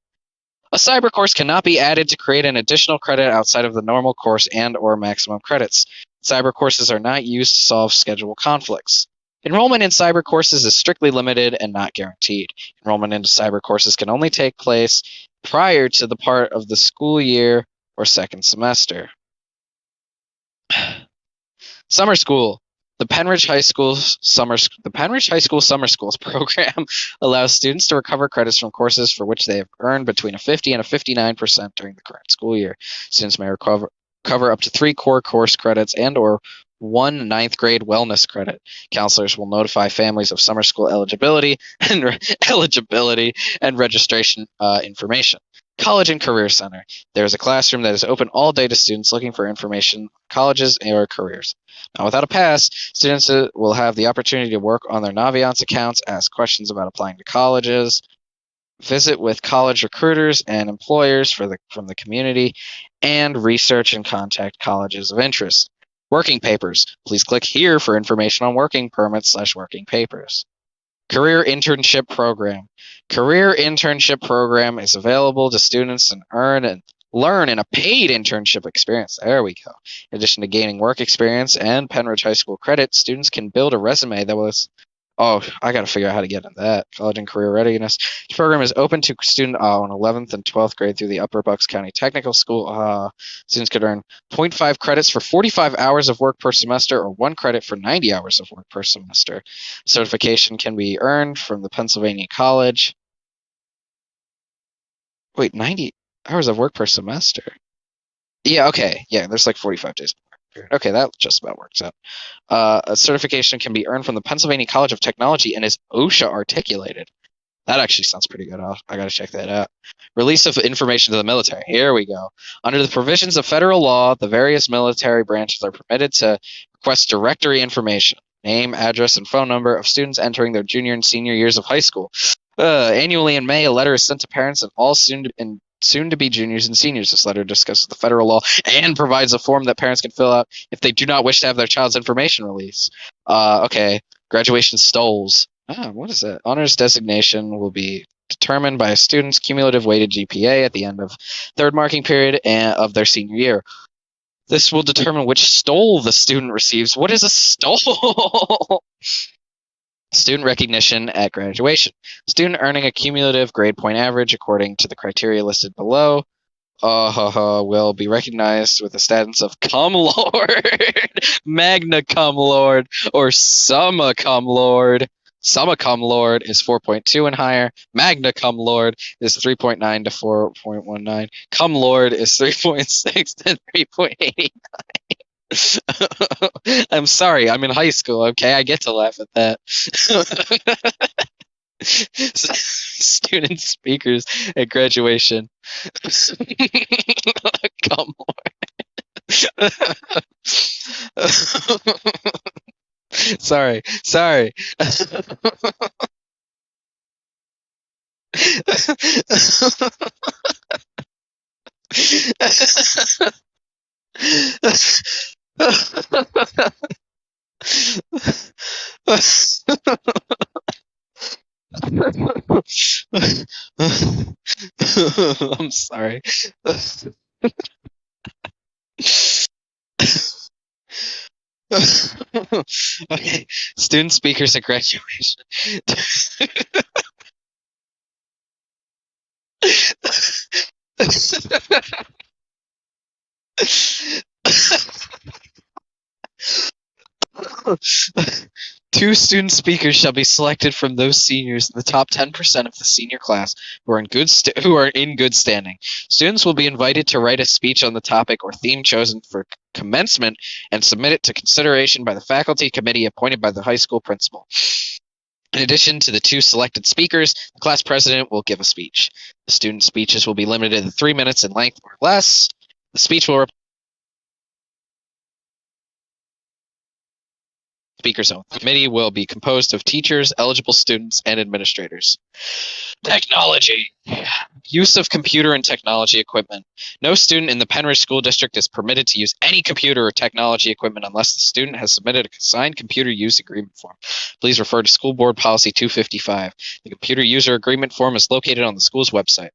A cyber course cannot be added to create an additional credit outside of the normal course and/or maximum credits. Cyber courses are not used to solve schedule conflicts. Enrollment in cyber courses is strictly limited and not guaranteed. Enrollment into cyber courses can only take place prior to the part of the school year or second semester. Summer school. The Pennridge High School Summer Schools program allows students to recover credits from courses for which they have earned between a 50 and a 59% during the current school year. Students may recover up to 3 core course credits and/or 1 ninth grade wellness credit. Counselors will notify families of summer school eligibility and registration information. College and Career Center. There is a classroom that is open all day to students looking for information on colleges or careers. Now, without a pass, students will have the opportunity to work on their Naviance accounts, ask questions about applying to colleges, visit with college recruiters and employers from the community, and research and contact colleges of interest. Working papers. Please click here for information on working permits/working papers. Career Internship Program. Career Internship Program is available to students and learn in a paid internship experience. There we go. In addition to gaining work experience and Pennridge High School credit, students can build a resume that will Oh, I got to figure out how to get into that. College and Career Readiness. This program is open to students in 11th and 12th grade through the Upper Bucks County Technical School. Students could earn 0.5 credits for 45 hours of work per semester or 1 credit for 90 hours of work per semester. Certification can be earned from the Pennsylvania College. Wait, 90 hours of work per semester? Yeah, okay. Yeah, there's like 45 days. Okay, that just about works out. A certification can be earned from the Pennsylvania College of Technology and is OSHA articulated. That actually sounds pretty good. I got to check that out. Release of information to the military. Here we go. Under the provisions of federal law, the various military branches are permitted to request directory information, name, address, and phone number of students entering their junior and senior years of high school. Annually in May, a letter is sent to parents of all soon-to-be juniors and seniors. This letter discusses the federal law and provides a form that parents can fill out if they do not wish to have their child's information released. Okay. Graduation stoles. What is that? Honors designation will be determined by a student's cumulative weighted GPA at the end of third marking period of their senior year. This will determine which stole the student receives. What is a stole? Student recognition at graduation. Student earning a cumulative grade point average according to the criteria listed below will be recognized with the status of cum lord, magna cum lord, or summa cum lord. Summa cum lord is 4.2 and higher. Magna cum lord is 3.9 to 4.19. Cum lord is 3.6 to 3.8. I'm sorry, I'm in high school, okay? I get to laugh at that. Student speakers at graduation. Come on. Sorry. I'm sorry. Okay, student speakers at graduation. Two student speakers shall be selected from those seniors in the top 10% of the senior class who are in good standing. Students will be invited to write a speech on the topic or theme chosen for commencement and submit it to consideration by the faculty committee appointed by the high school principal. In addition to the two selected speakers, the class president will give a speech. The student speeches will be limited to 3 minutes in length or less. The speech will speakers only. The committee will be composed of teachers, eligible students, and administrators. Technology. Use of computer and technology equipment. No student in the Pennridge School District is permitted to use any computer or technology equipment unless the student has submitted a signed computer use agreement form. Please refer to School Board Policy 255. The computer user agreement form is located on the school's website.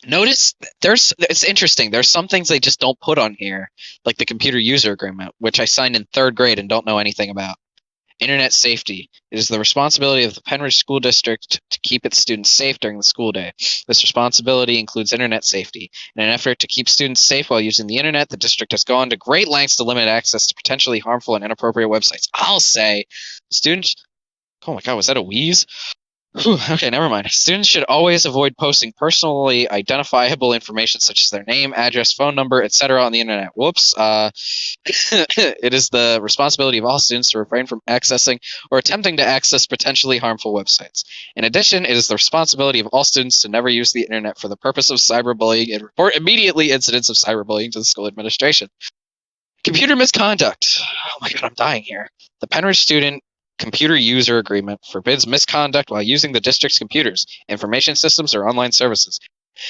Notice it's interesting. There's some things they just don't put on here, like the computer user agreement, which I signed in 3rd grade and don't know anything about. Internet safety. It is the responsibility of the Pennridge School District to keep its students safe during the school day. This responsibility includes internet safety. In an effort to keep students safe while using the internet, the district has gone to great lengths to limit access to potentially harmful and inappropriate websites. I'll say students... Oh my god, was that a wheeze? Okay, never mind. Students should always avoid posting personally identifiable information such as their name, address, phone number, etc. on the internet. Whoops. It is the responsibility of all students to refrain from accessing or attempting to access potentially harmful websites. In addition, it is the responsibility of all students to never use the internet for the purpose of cyberbullying and report immediately incidents of cyberbullying to the school administration. Computer misconduct. Oh my god, I'm dying here. The Pennridge student computer user agreement forbids misconduct while using the district's computers, information systems, or online services.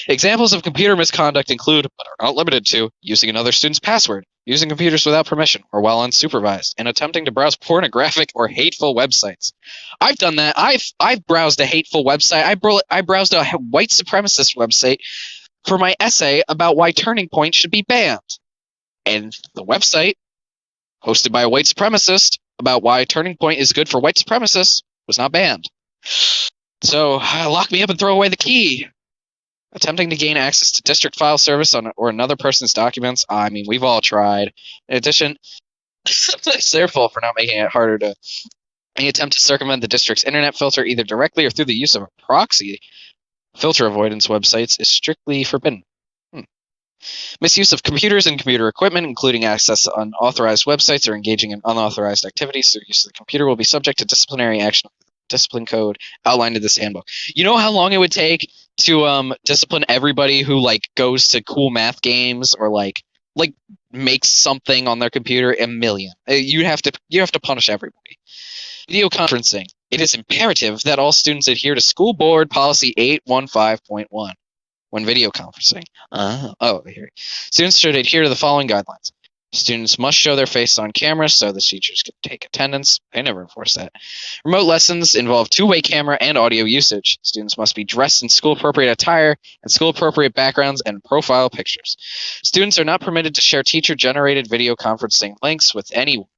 Examples of computer misconduct include, but are not limited to, using another student's password, using computers without permission or while unsupervised, and attempting to browse pornographic or hateful websites. I've done that. I've browsed a hateful website. I browsed a white supremacist website for my essay about why Turning Point should be banned. And the website, hosted by a white supremacist, about why Turning Point is good for white supremacists, was not banned. So, lock me up and throw away the key. Attempting to gain access to district file service or another person's documents. I mean, we've all tried. In addition, it's their fault for not making it harder to. Any attempt to circumvent the district's internet filter, either directly or through the use of a proxy filter avoidance websites, is strictly forbidden. Misuse of computers and computer equipment, including access to unauthorized websites or engaging in unauthorized activities through use of the computer, will be subject to disciplinary action. Discipline code outlined in this handbook. You know how long it would take to discipline everybody who goes to cool math games or like makes something on their computer? A million. You have to punish everybody. Video conferencing. It is imperative that all students adhere to School Board Policy 815.1 when video conferencing. Here. Students should adhere to the following guidelines. Students must show their face on camera so the teachers can take attendance. I never enforce that. Remote lessons involve two-way camera and audio usage. Students must be dressed in school-appropriate attire and school-appropriate backgrounds and profile pictures. Students are not permitted to share teacher-generated video conferencing links with anyone.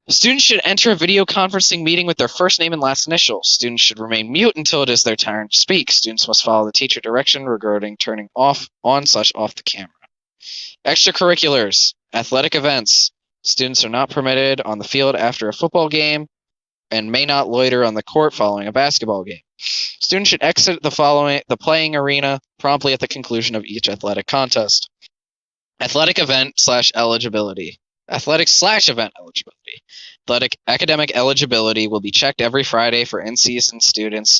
Students should enter a video conferencing meeting with their first name and last initial. Students should remain mute until it is their turn to speak. Students must follow the teacher direction regarding turning off the camera. Extracurriculars. Athletic events. Students are not permitted on the field after a football game and may not loiter on the court following a basketball game. Students should exit the playing arena promptly at the conclusion of each athletic contest. Athletic event/eligibility. Athletics/event eligibility. Athletic academic eligibility will be checked every Friday for in-season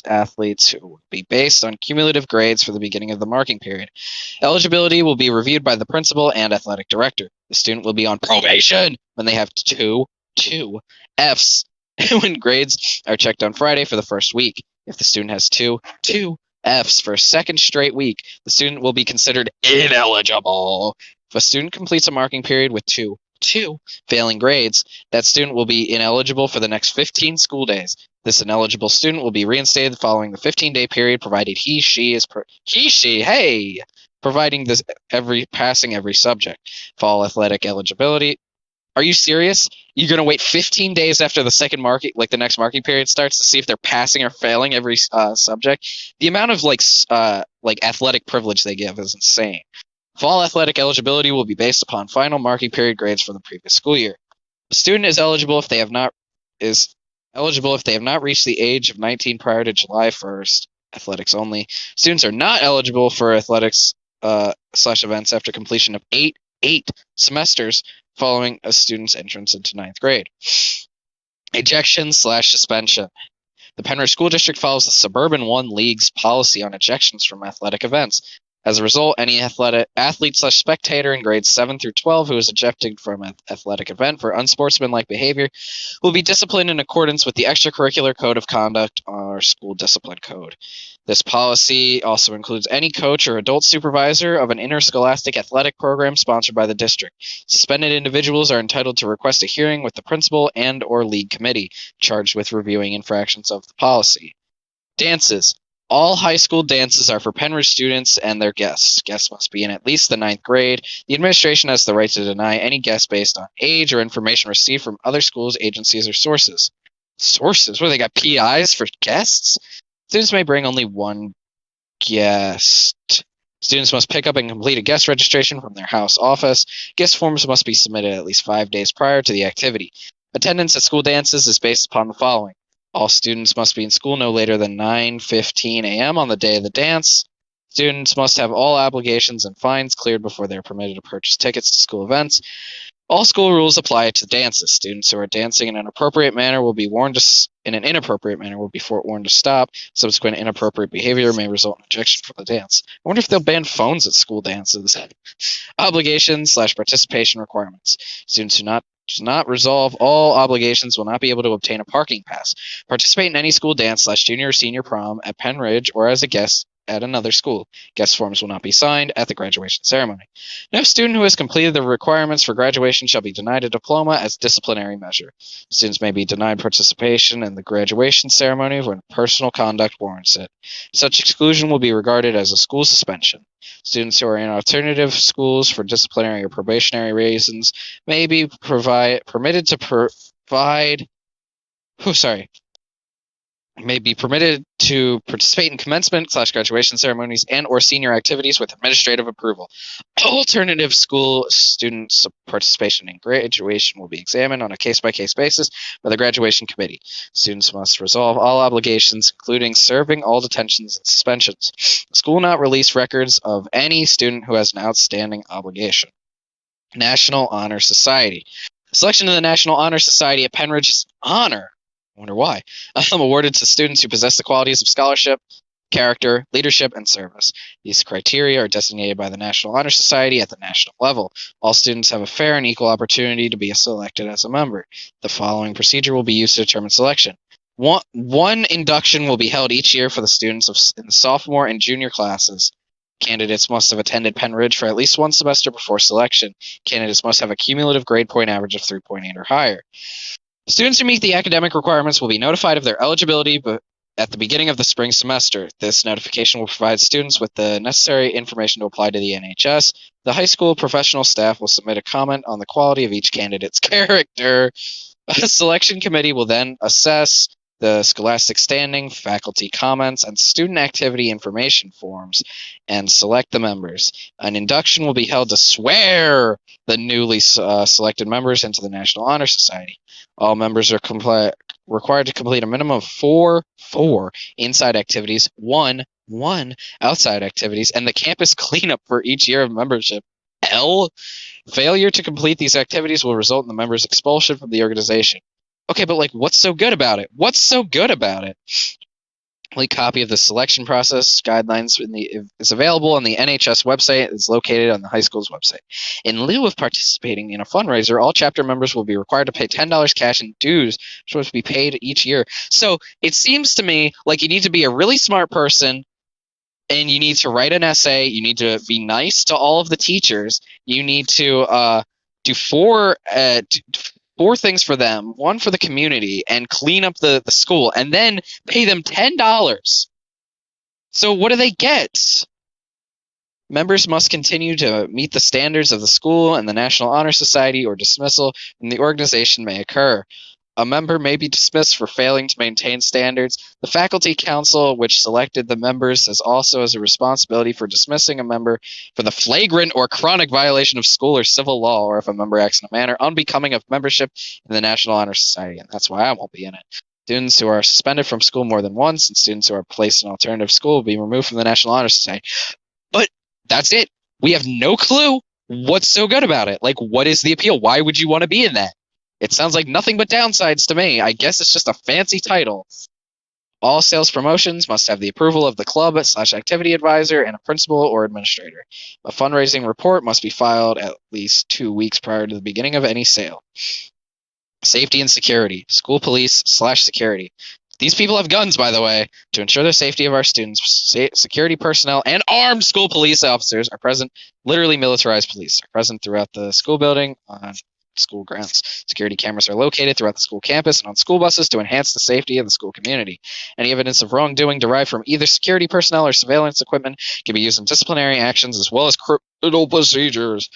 athletes who will be based on cumulative grades for the beginning of the marking period. Eligibility will be reviewed by the principal and athletic director. The student will be on probation when they have two Fs when grades are checked on Friday for the first week. If the student has two Fs for a second straight week, the student will be considered ineligible. If a student completes a marking period with two failing grades, that student will be ineligible for the next 15 school days. This ineligible student will be reinstated following the 15-day period, provided providing this passing every subject. Fall athletic eligibility. Are you serious? You're gonna wait 15 days after the next marking period starts to see if they're passing or failing every subject? The amount of athletic privilege they give is insane. Fall athletic eligibility will be based upon final marking period grades from the previous school year. A student is eligible if they have not reached the age of 19 prior to July 1st. Athletics only. Students are not eligible for athletics /events after completion of eight semesters following a student's entrance into 9th grade. Ejection/suspension. The Pennridge School District follows the Suburban 1 League's policy on ejections from athletic events. As a result, any athlete/spectator in grades 7 through 12 who is ejected from an athletic event for unsportsmanlike behavior will be disciplined in accordance with the Extracurricular Code of Conduct or School Discipline Code. This policy also includes any coach or adult supervisor of an interscholastic athletic program sponsored by the district. Suspended individuals are entitled to request a hearing with the principal and/or league committee charged with reviewing infractions of the policy. Dances. All high school dances are for Pennridge students and their guests. Guests must be in at least the 9th grade. The administration has the right to deny any guest based on age or information received from other schools, agencies, or sources. Sources? What, they got PIs for guests? Students may bring only one guest. Students must pick up and complete a guest registration from their house office. Guest forms must be submitted at least 5 days prior to the activity. Attendance at school dances is based upon the following. All students must be in school no later than 9:15 a.m. on the day of the dance. Students must have all obligations and fines cleared before they are permitted to purchase tickets to school events. All school rules apply to dances. Students who are dancing in an inappropriate manner will be warned to stop. Subsequent inappropriate behavior may result in ejection from the dance. I wonder if they'll ban phones at school dances. Obligations/participation requirements. Students who do not resolve all obligations will not be able to obtain a parking pass. Participate in any school dance/junior or senior prom at Pennridge or as a guest at another school. Guest forms will not be signed at the graduation ceremony. No student who has completed the requirements for graduation shall be denied a diploma as disciplinary measure. Students may be denied participation in the graduation ceremony when personal conduct warrants it. Such exclusion will be regarded as a school suspension. Students who are in alternative schools for disciplinary or probationary reasons may be permitted to provide may be permitted to participate in commencement/graduation ceremonies and or senior activities with administrative approval. Alternative school students' participation in graduation will be examined on a case-by-case basis by the graduation committee. Students must resolve all obligations, including serving all detentions and suspensions. The school will not release records of any student who has an outstanding obligation. National Honor Society. The selection of the National Honor Society at Pennridge is honor. I wonder why. Awarded to students who possess the qualities of scholarship, character, leadership, and service. These criteria are designated by the National Honor Society at the national level. All students have a fair and equal opportunity to be selected as a member. The following procedure will be used to determine selection. One induction will be held each year for the students in the sophomore and junior classes. Candidates must have attended Pennridge for at least one semester before selection. Candidates must have a cumulative grade point average of 3.8 or higher. Students who meet the academic requirements will be notified of their eligibility at the beginning of the spring semester. This notification will provide students with the necessary information to apply to the NHS. The high school professional staff will submit a comment on the quality of each candidate's character. A selection committee will then assess the scholastic standing, faculty comments, and student activity information forms and select the members. An induction will be held to swear the newly selected members into the National Honor Society. All members are required to complete a minimum of four inside activities, one outside activities, and the campus cleanup for each year of membership. Failure to complete these activities will result in the members' expulsion from the organization. Okay, but what's so good about it? A copy of the selection process guidelines is available on the NHS website. It's located on the high school's website. In lieu of participating in a fundraiser, all chapter members will be required to pay $10 cash in dues, which must be paid each year. So it seems to me like you need to be a really smart person, and you need to write an essay. You need to be nice to all of the teachers. You need to do four things for them, one for the community, and clean up the school, and then pay them $10. So what do they get? Members must continue to meet the standards of the school and the National Honor Society, or dismissal from the organization may occur. A member may be dismissed for failing to maintain standards. The faculty council, which selected the members, has a responsibility for dismissing a member for the flagrant or chronic violation of school or civil law, or if a member acts in a manner unbecoming of membership in the National Honor Society. And that's why I won't be in it. Students who are suspended from school more than once and students who are placed in alternative school will be removed from the National Honor Society. But that's it. We have no clue what's so good about it. What is the appeal? Why would you want to be in that? It sounds like nothing but downsides to me. I guess it's just a fancy title. All sales promotions must have the approval of the club/activity advisor and a principal or administrator. A fundraising report must be filed at least 2 weeks prior to the beginning of any sale. Safety and security. School police/security. These people have guns, by the way. To ensure the safety of our students, security personnel and armed school police officers are present. Literally militarized police are present throughout the school building on school grounds. Security cameras are located throughout the school campus and on school buses to enhance the safety of the school community. Any evidence of wrongdoing derived from either security personnel or surveillance equipment can be used in disciplinary actions as well as criminal procedures.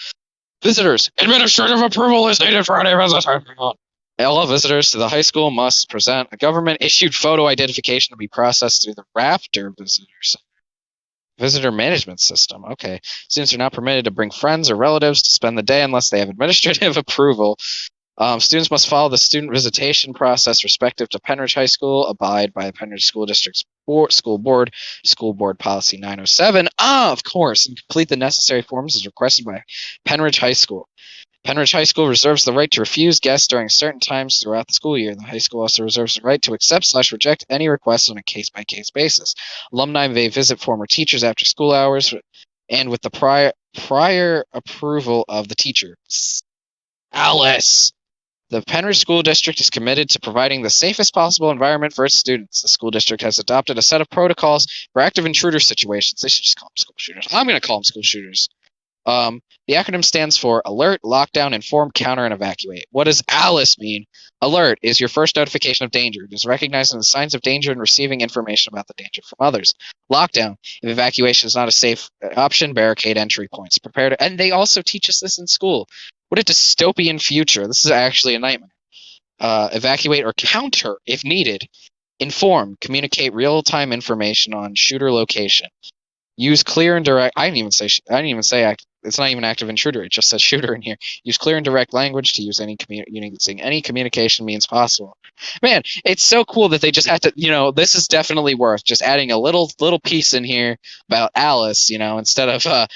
Visitors. Administrative approval is needed for any visitor. All visitors to the high school must present a government-issued photo identification to be processed through the Raptor Visitor Management System. Okay. Students are not permitted to bring friends or relatives to spend the day unless they have administrative approval. Students must follow the student visitation process respective to Pennridge High School, abide by the Pennridge School District's School Board Policy 907. Of course, and complete the necessary forms as requested by Pennridge High School. Pennridge High School reserves the right to refuse guests during certain times throughout the school year. The high school also reserves the right to accept/reject any requests on a case-by-case basis. Alumni may visit former teachers after school hours and with the prior approval of the teacher. Alice! The Pennridge School District is committed to providing the safest possible environment for its students. The school district has adopted a set of protocols for active intruder situations. They should just call them school shooters. I'm going to call them school shooters. The acronym stands for Alert, Lockdown, Inform, Counter, and Evacuate. What does ALICE mean? Alert is your first notification of danger. It is recognizing the signs of danger and receiving information about the danger from others. Lockdown, if evacuation is not a safe option, barricade entry points. And they also teach us this in school. What a dystopian future. This is actually a nightmare. Evacuate or counter if needed. Inform, communicate real-time information on shooter location. Use clear and direct. I didn't even say. It's not even active intruder. It just says shooter in here. Use clear and direct language to use using any communication means possible. Man, it's so cool that they just had to. This is definitely worth just adding a little piece in here about Alice. Instead of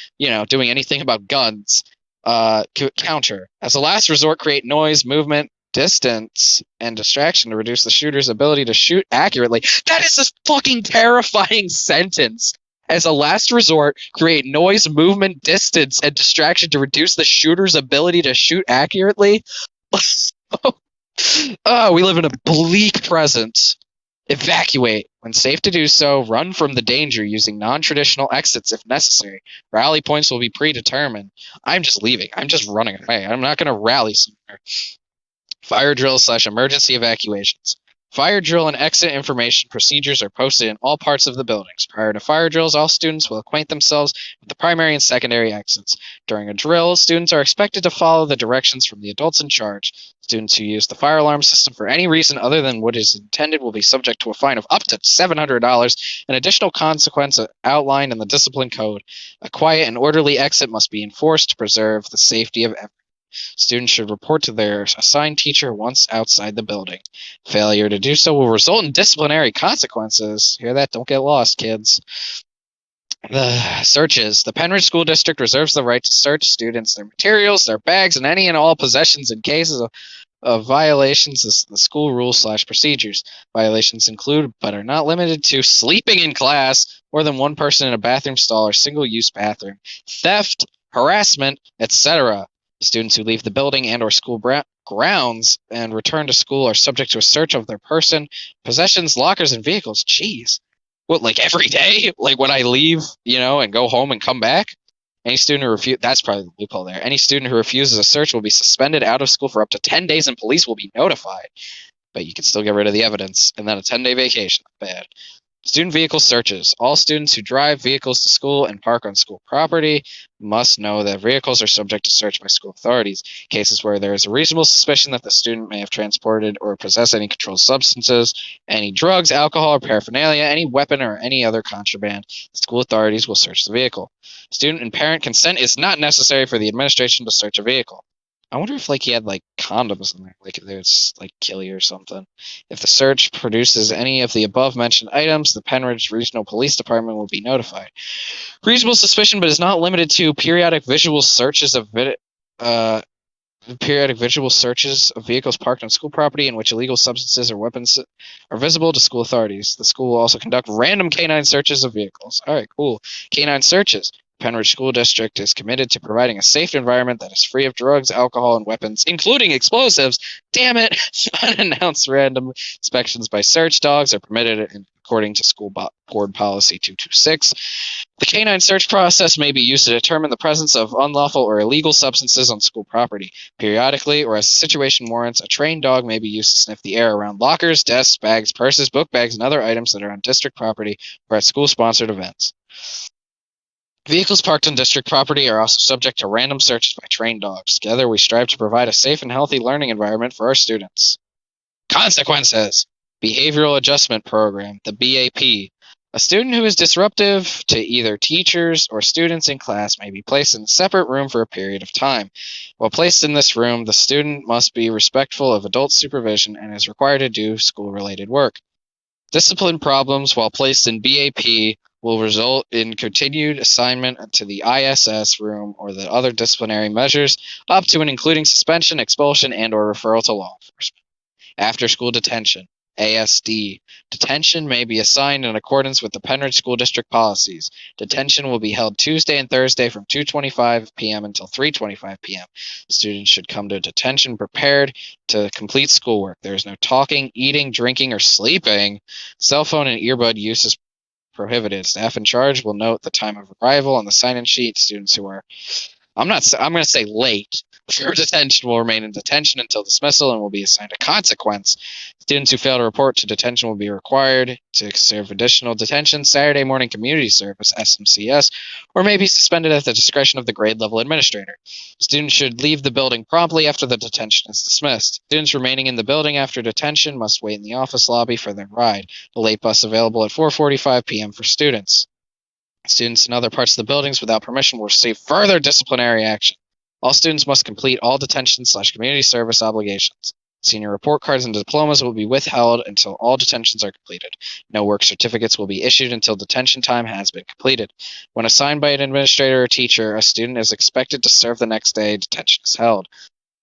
doing anything about guns. Counter. As a last resort, create noise, movement, distance, and distraction to reduce the shooter's ability to shoot accurately. That is a fucking terrifying sentence. As a last resort, create noise, movement, distance, and distraction to reduce the shooter's ability to shoot accurately. Oh, we live in a bleak present. Evacuate. When safe to do so, run from the danger using non-traditional exits if necessary. Rally points will be predetermined. I'm just leaving. I'm just running away. I'm not going to rally somewhere. Fire drills / emergency evacuations. Fire drill and exit information procedures are posted in all parts of the buildings. Prior to fire drills, all students will acquaint themselves with the primary and secondary exits. During a drill, students are expected to follow the directions from the adults in charge. Students who use the fire alarm system for any reason other than what is intended will be subject to a fine of up to $700, an additional consequence outlined in the discipline code. A quiet and orderly exit must be enforced to preserve the safety of everyone. Students should report to their assigned teacher once outside the building. Failure to do so will result in disciplinary consequences. Hear that? Don't get lost, kids. The searches. The Pennridge School District reserves the right to search students, their materials, their bags, and any and all possessions in cases of violations of the school rules / procedures. Violations include, but are not limited to, sleeping in class, more than one person in a bathroom stall or single-use bathroom, theft, harassment, etc. Students who leave the building and or school grounds and return to school are subject to a search of their person, possessions, lockers, and vehicles. Jeez. What, like every day? Like when I leave, and go home and come back? Any student who that's probably the loophole there. Any student who refuses a search will be suspended out of school for up to 10 days and police will be notified. But you can still get rid of the evidence. And then a 10-day vacation. Bad. Student vehicle searches. All students who drive vehicles to school and park on school property must know that vehicles are subject to search by school authorities. Cases where there is a reasonable suspicion that the student may have transported or possessed any controlled substances, any drugs, alcohol, or paraphernalia, any weapon, or any other contraband, school authorities will search the vehicle. Student and parent consent is not necessary for the administration to search a vehicle. I wonder if he had condoms in there, if there's kill you or something. If the search produces any of the above mentioned items, the Pennridge Regional Police Department will be notified. Reasonable suspicion, but is not limited to periodic visual searches of vehicles parked on school property in which illegal substances or weapons are visible to school authorities. The school will also conduct random canine searches of vehicles. All right, cool. Canine searches. Pennridge School District is committed to providing a safe environment that is free of drugs, alcohol, and weapons, including explosives. Damn it! Unannounced random inspections by search dogs are permitted according to School Board Policy 226. The canine search process may be used to determine the presence of unlawful or illegal substances on school property. Periodically, or as the situation warrants, a trained dog may be used to sniff the air around lockers, desks, bags, purses, book bags, and other items that are on district property or at school-sponsored events. Vehicles parked on district property are also subject to random searches by trained dogs. Together, we strive to provide a safe and healthy learning environment for our students. Consequences. Behavioral Adjustment Program, the BAP. A student who is disruptive to either teachers or students in class may be placed in a separate room for a period of time. While placed in this room, the student must be respectful of adult supervision and is required to do school-related work. Discipline problems while placed in BAP will result in continued assignment to the ISS room or the other disciplinary measures, up to and including suspension, expulsion, and or referral to law enforcement. After-school detention, ASD. Detention may be assigned in accordance with the Pennridge School District policies. Detention will be held Tuesday and Thursday from 2:25 p.m. until 3:25 p.m. Students should come to detention prepared to complete schoolwork. There is no talking, eating, drinking, or sleeping. Cell phone and earbud use is prohibited. Staff in charge will note the time of arrival on the sign-in sheet. Students who are, I'm going to say late, for detention will remain in detention until dismissal and will be assigned a consequence. Students who fail to report to detention will be required to serve additional detention, Saturday morning community service, SMCS, or may be suspended at the discretion of the grade level administrator. Students should leave the building promptly after the detention is dismissed. Students remaining in the building after detention must wait in the office lobby for their ride. A late bus available at 4:45 p.m. for students. Students in other parts of the buildings without permission will receive further disciplinary action. All students must complete all detention/community service obligations. Senior report cards and diplomas will be withheld until all detentions are completed. No work certificates will be issued until detention time has been completed. When assigned by an administrator or teacher, a student is expected to serve the next day detention is held.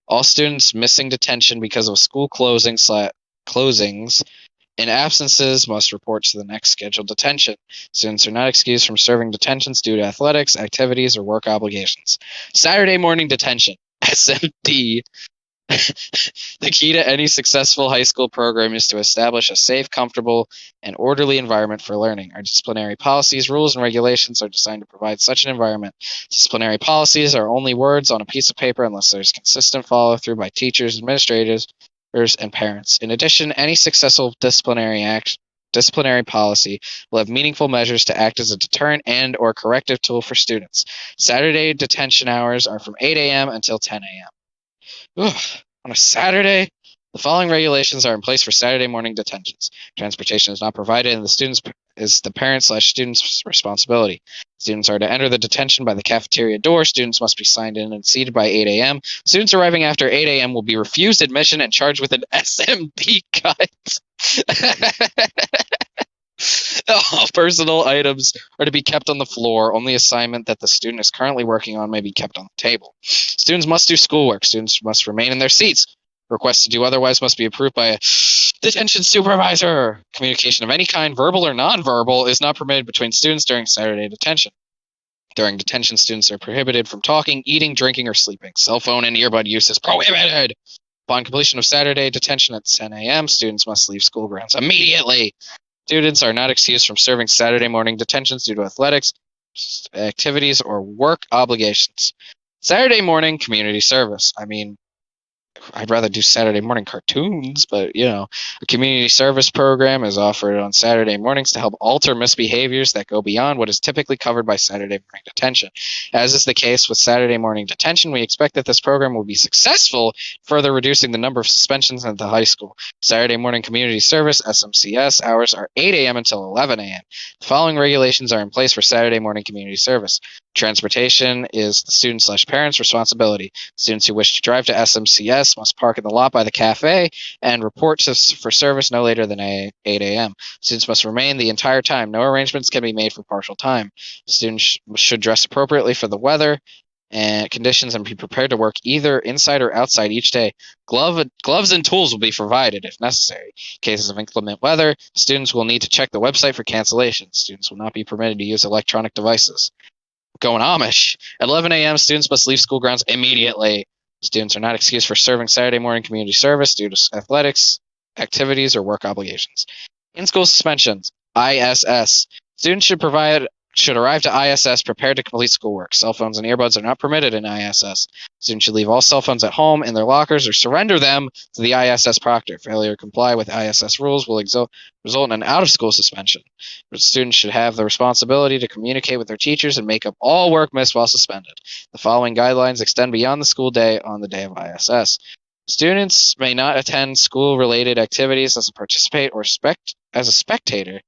All students missing detention because of school closings and absences must report to the next scheduled detention. Students are not excused from serving detentions due to athletics, activities, or work obligations. Saturday morning detention, SMD. The key to any successful high school program is to establish a safe, comfortable, and orderly environment for learning. Our disciplinary policies, rules, and regulations are designed to provide such an environment. Disciplinary policies are only words on a piece of paper unless there is consistent follow-through by teachers, administrators, and parents. In addition, any successful disciplinary policy will have meaningful measures to act as a deterrent and or corrective tool for students. Saturday detention hours are from 8 a.m. until 10 a.m. On a Saturday? The following regulations are in place for Saturday morning detentions. Transportation is not provided, and the parent/student's responsibility. Students are to enter the detention by the cafeteria door. Students must be signed in and seated by 8 a.m. Students arriving after 8 a.m. will be refused admission and charged with an SMD cut. All personal items are to be kept on the floor. Only assignment that the student is currently working on may be kept on the table. Students must do schoolwork. Students must remain in their seats. Requests to do otherwise must be approved by a detention supervisor. Communication of any kind, verbal or nonverbal, is not permitted between students during Saturday detention. During detention, students are prohibited from talking, eating, drinking, or sleeping. Cell phone and earbud use is prohibited. Upon completion of Saturday detention at 10 a.m., students must leave school grounds immediately. Students are not excused from serving Saturday morning detentions due to athletics, activities, or work obligations. Saturday morning community service. I mean, I'd rather do Saturday morning cartoons, but a community service program is offered on Saturday mornings to help alter misbehaviors that go beyond what is typically covered by Saturday morning detention. As is the case with Saturday morning detention, we expect that this program will be successful, further reducing the number of suspensions at the high school. Saturday morning community service, SMCS, hours are 8 a.m. until 11 a.m. The following regulations are in place for Saturday morning community service. Transportation is the student/parent's responsibility. Students who wish to drive to SMCS must park in the lot by the cafe and report for service no later than 8 a.m. Students must remain the entire time. No arrangements can be made for partial time. Students should dress appropriately for the weather and conditions and be prepared to work either inside or outside each day. Gloves and tools will be provided if necessary. In cases of inclement weather, students will need to check the website for cancellations. Students will not be permitted to use electronic devices. Going Amish. At 11 a.m., students must leave school grounds immediately. Students are not excused for serving Saturday morning community service due to athletics, activities, or work obligations. In-school suspensions. ISS. Students should arrive to ISS prepared to complete schoolwork. Cell phones and earbuds are not permitted in ISS. Students should leave all cell phones at home in their lockers or surrender them to the ISS proctor. Failure to comply with ISS rules will result in an out-of-school suspension. But students should have the responsibility to communicate with their teachers and make up all work missed while suspended. The following guidelines extend beyond the school day on the day of ISS. Students may not attend school-related activities as a spectator.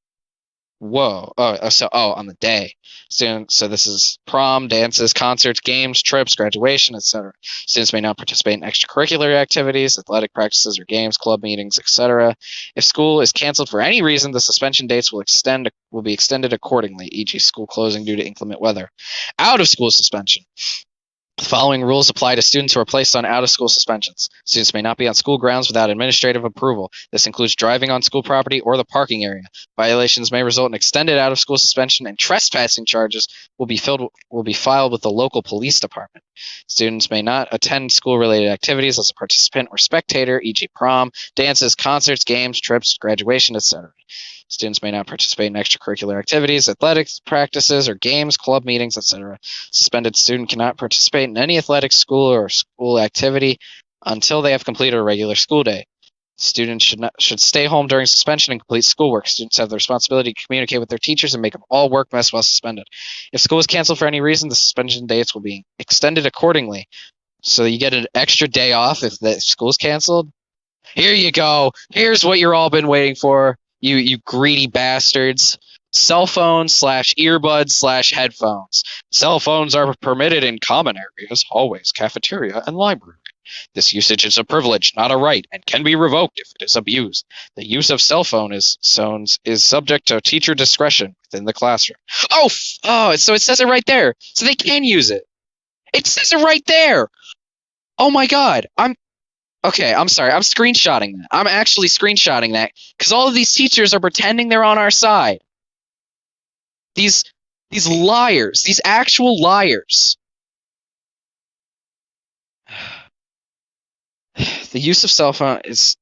Whoa. On the day. So this is prom, dances, concerts, games, trips, graduation, etc. Students may not participate in extracurricular activities, athletic practices or games, club meetings, etc. If school is canceled for any reason, the suspension dates will be extended accordingly, e.g. school closing due to inclement weather. Out of school suspension. The following rules apply to students who are placed on out-of-school suspensions. Students may not be on school grounds without administrative approval. This includes driving on school property or the parking area. Violations may result in extended out-of-school suspension, and trespassing charges will be filed with the local police department. Students may not attend school-related activities as a participant or spectator, e.g. prom, dances, concerts, games, trips, graduation, etc. Students may not participate in extracurricular activities, athletics practices, or games, club meetings, etc. Suspended student cannot participate in any athletic school or school activity until they have completed a regular school day. Students should stay home during suspension and complete schoolwork. Students have the responsibility to communicate with their teachers and make up all work missed while suspended. If school is canceled for any reason, the suspension dates will be extended accordingly. So you get an extra day off if the school's canceled. Here you go. Here's what you're all been waiting for, you greedy bastards. Cell phones / earbuds / headphones. Cell phones are permitted in common areas, hallways, cafeteria, and library. This usage is a privilege, not a right, and can be revoked if it is abused. The use of cell phone is subject to teacher discretion within the classroom. So it says it right there. So they can use it. It says it right there. Oh my god. I'm sorry. I'm screenshotting that. I'm actually screenshotting that because all of these teachers are pretending they're on our side. These liars, these actual liars. The use of cell phone is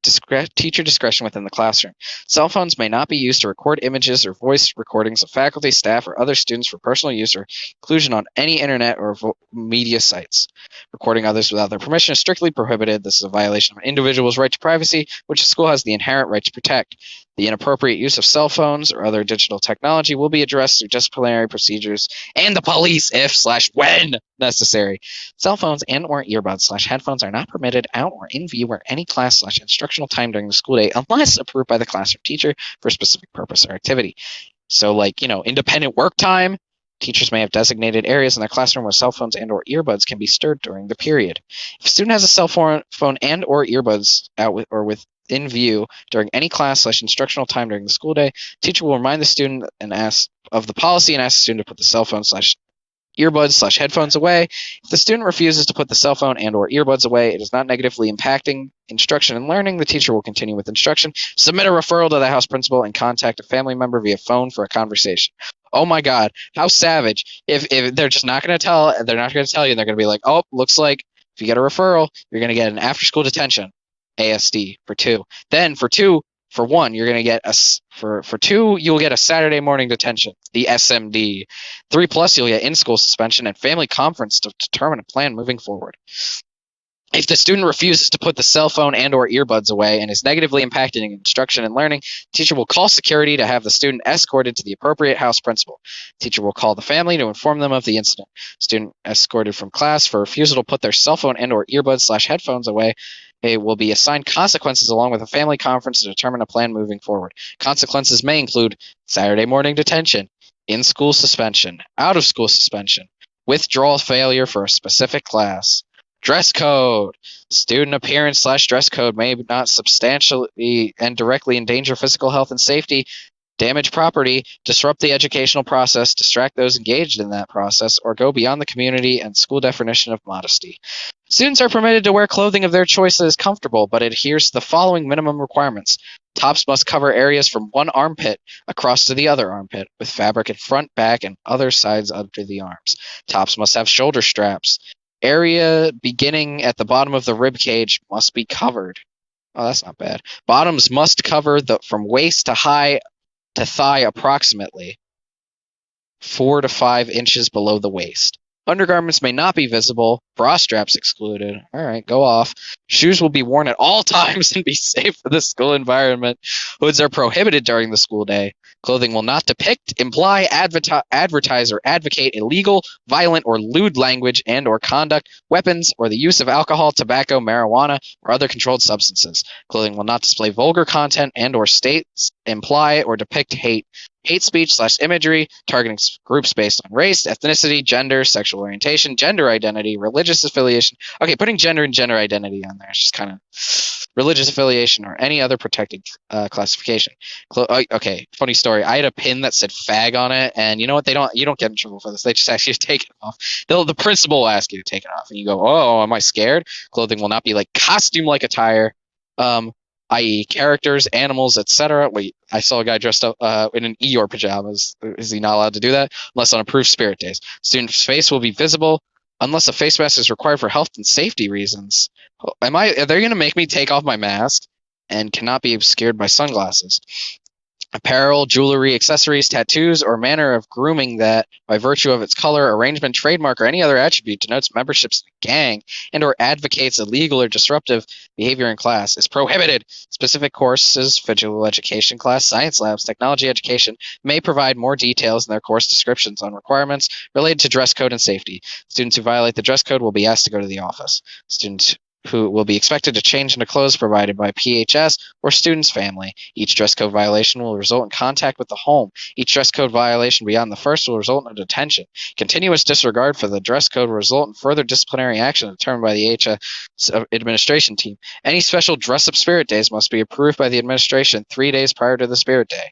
teacher discretion within the classroom. Cell phones may not be used to record images or voice recordings of faculty, staff, or other students for personal use or inclusion on any internet or media sites. Recording others without their permission is strictly prohibited. This is a violation of an individual's right to privacy, which the school has the inherent right to protect. The inappropriate use of cell phones or other digital technology will be addressed through disciplinary procedures and the police if/when necessary. Cell phones and or earbuds / headphones are not permitted out or in view or any class / instructional time during the school day unless approved by the classroom teacher for a specific purpose or activity. So independent work time, teachers may have designated areas in their classroom where cell phones and or earbuds can be stored during the period. If a student has a cell phone and or earbuds out within view during any class / instructional time during the school day, teacher will remind the student and ask of the policy and ask the student to put the cell phone / earbuds / headphones away. If the student refuses to put the cell phone and or earbuds away, it is not negatively impacting instruction and learning. The teacher will continue with instruction. Submit a referral to the house principal and contact a family member via phone for a conversation. Oh my god, how savage. If they're just not going to tell, they're not going to tell you, they're going to be like, oh, looks like if you get a referral, you're going to get an after-school detention, ASD, for 2. Then for 1, you're going to get for 2, you'll get a Saturday morning detention, the SMD. 3+, you'll get in-school suspension and family conference to determine a plan moving forward. If the student refuses to put the cell phone and or earbuds away and is negatively impacting instruction and learning, teacher will call security to have the student escorted to the appropriate house principal. Teacher will call the family to inform them of the incident. Student escorted from class for refusal to put their cell phone and or earbuds / headphones away will be assigned consequences along with a family conference to determine a plan moving forward. Consequences may include Saturday morning detention, in-school suspension, out-of-school suspension, withdrawal failure for a specific class. Dress code. Student appearance / dress code may not substantially and directly endanger physical health and safety, damage property, disrupt the educational process, distract those engaged in that process, or go beyond the community and school definition of modesty. Students are permitted to wear clothing of their choice that is comfortable, but adheres to the following minimum requirements. Tops must cover areas from one armpit across to the other armpit, with fabric in front, back, and other sides under the arms. Tops must have shoulder straps. Area beginning at the bottom of the rib cage must be covered. Oh, that's not bad. Bottoms must cover from waist to thigh approximately 4 to 5 inches below the waist. Undergarments may not be visible. Bra straps excluded. All right, go off. Shoes will be worn at all times and be safe for the school environment. Hoods are prohibited during the school day. Clothing will not depict, imply, advertise, or advocate illegal, violent, or lewd language and or conduct, weapons, or the use of alcohol, tobacco, marijuana, or other controlled substances. Clothing will not display vulgar content and or states, imply, or depict hate speech / imagery, targeting groups based on race, ethnicity, gender, sexual orientation, gender identity, religious affiliation. Okay, putting gender and gender identity on there is just kind of religious affiliation or any other protected classification. Okay, funny story. I had a pin that said fag on it, and you know what? You don't get in trouble for this. They just ask you to take it off. The principal will ask you to take it off, and you go, oh, am I scared? Clothing will not be like costume-like attire. I.e. characters, animals, etc. Wait, I saw a guy dressed up in an Eeyore pajamas. Is he not allowed to do that? Unless on approved spirit days. Student's face will be visible unless a face mask is required for health and safety reasons. Are they going to make me take off my mask and cannot be obscured by sunglasses? apparel, jewelry, accessories, tattoos, or manner of grooming that, by virtue of its color, arrangement, trademark, or any other attribute, denotes memberships in a gang and or advocates illegal or disruptive behavior in class is prohibited. Specific courses, physical education class, science labs, technology education may provide more details in their course descriptions on requirements related to dress code and safety. Students who violate the dress code will be asked to go to the office. Students who will be expected to change into clothes provided by PHS or student's family. Each dress code violation will result in contact with the home. Each dress code violation beyond the first will result in a detention. Continuous disregard for the dress code will result in further disciplinary action determined by the HS administration team. Any special dress-up spirit days must be approved by the administration 3 days prior to the spirit day.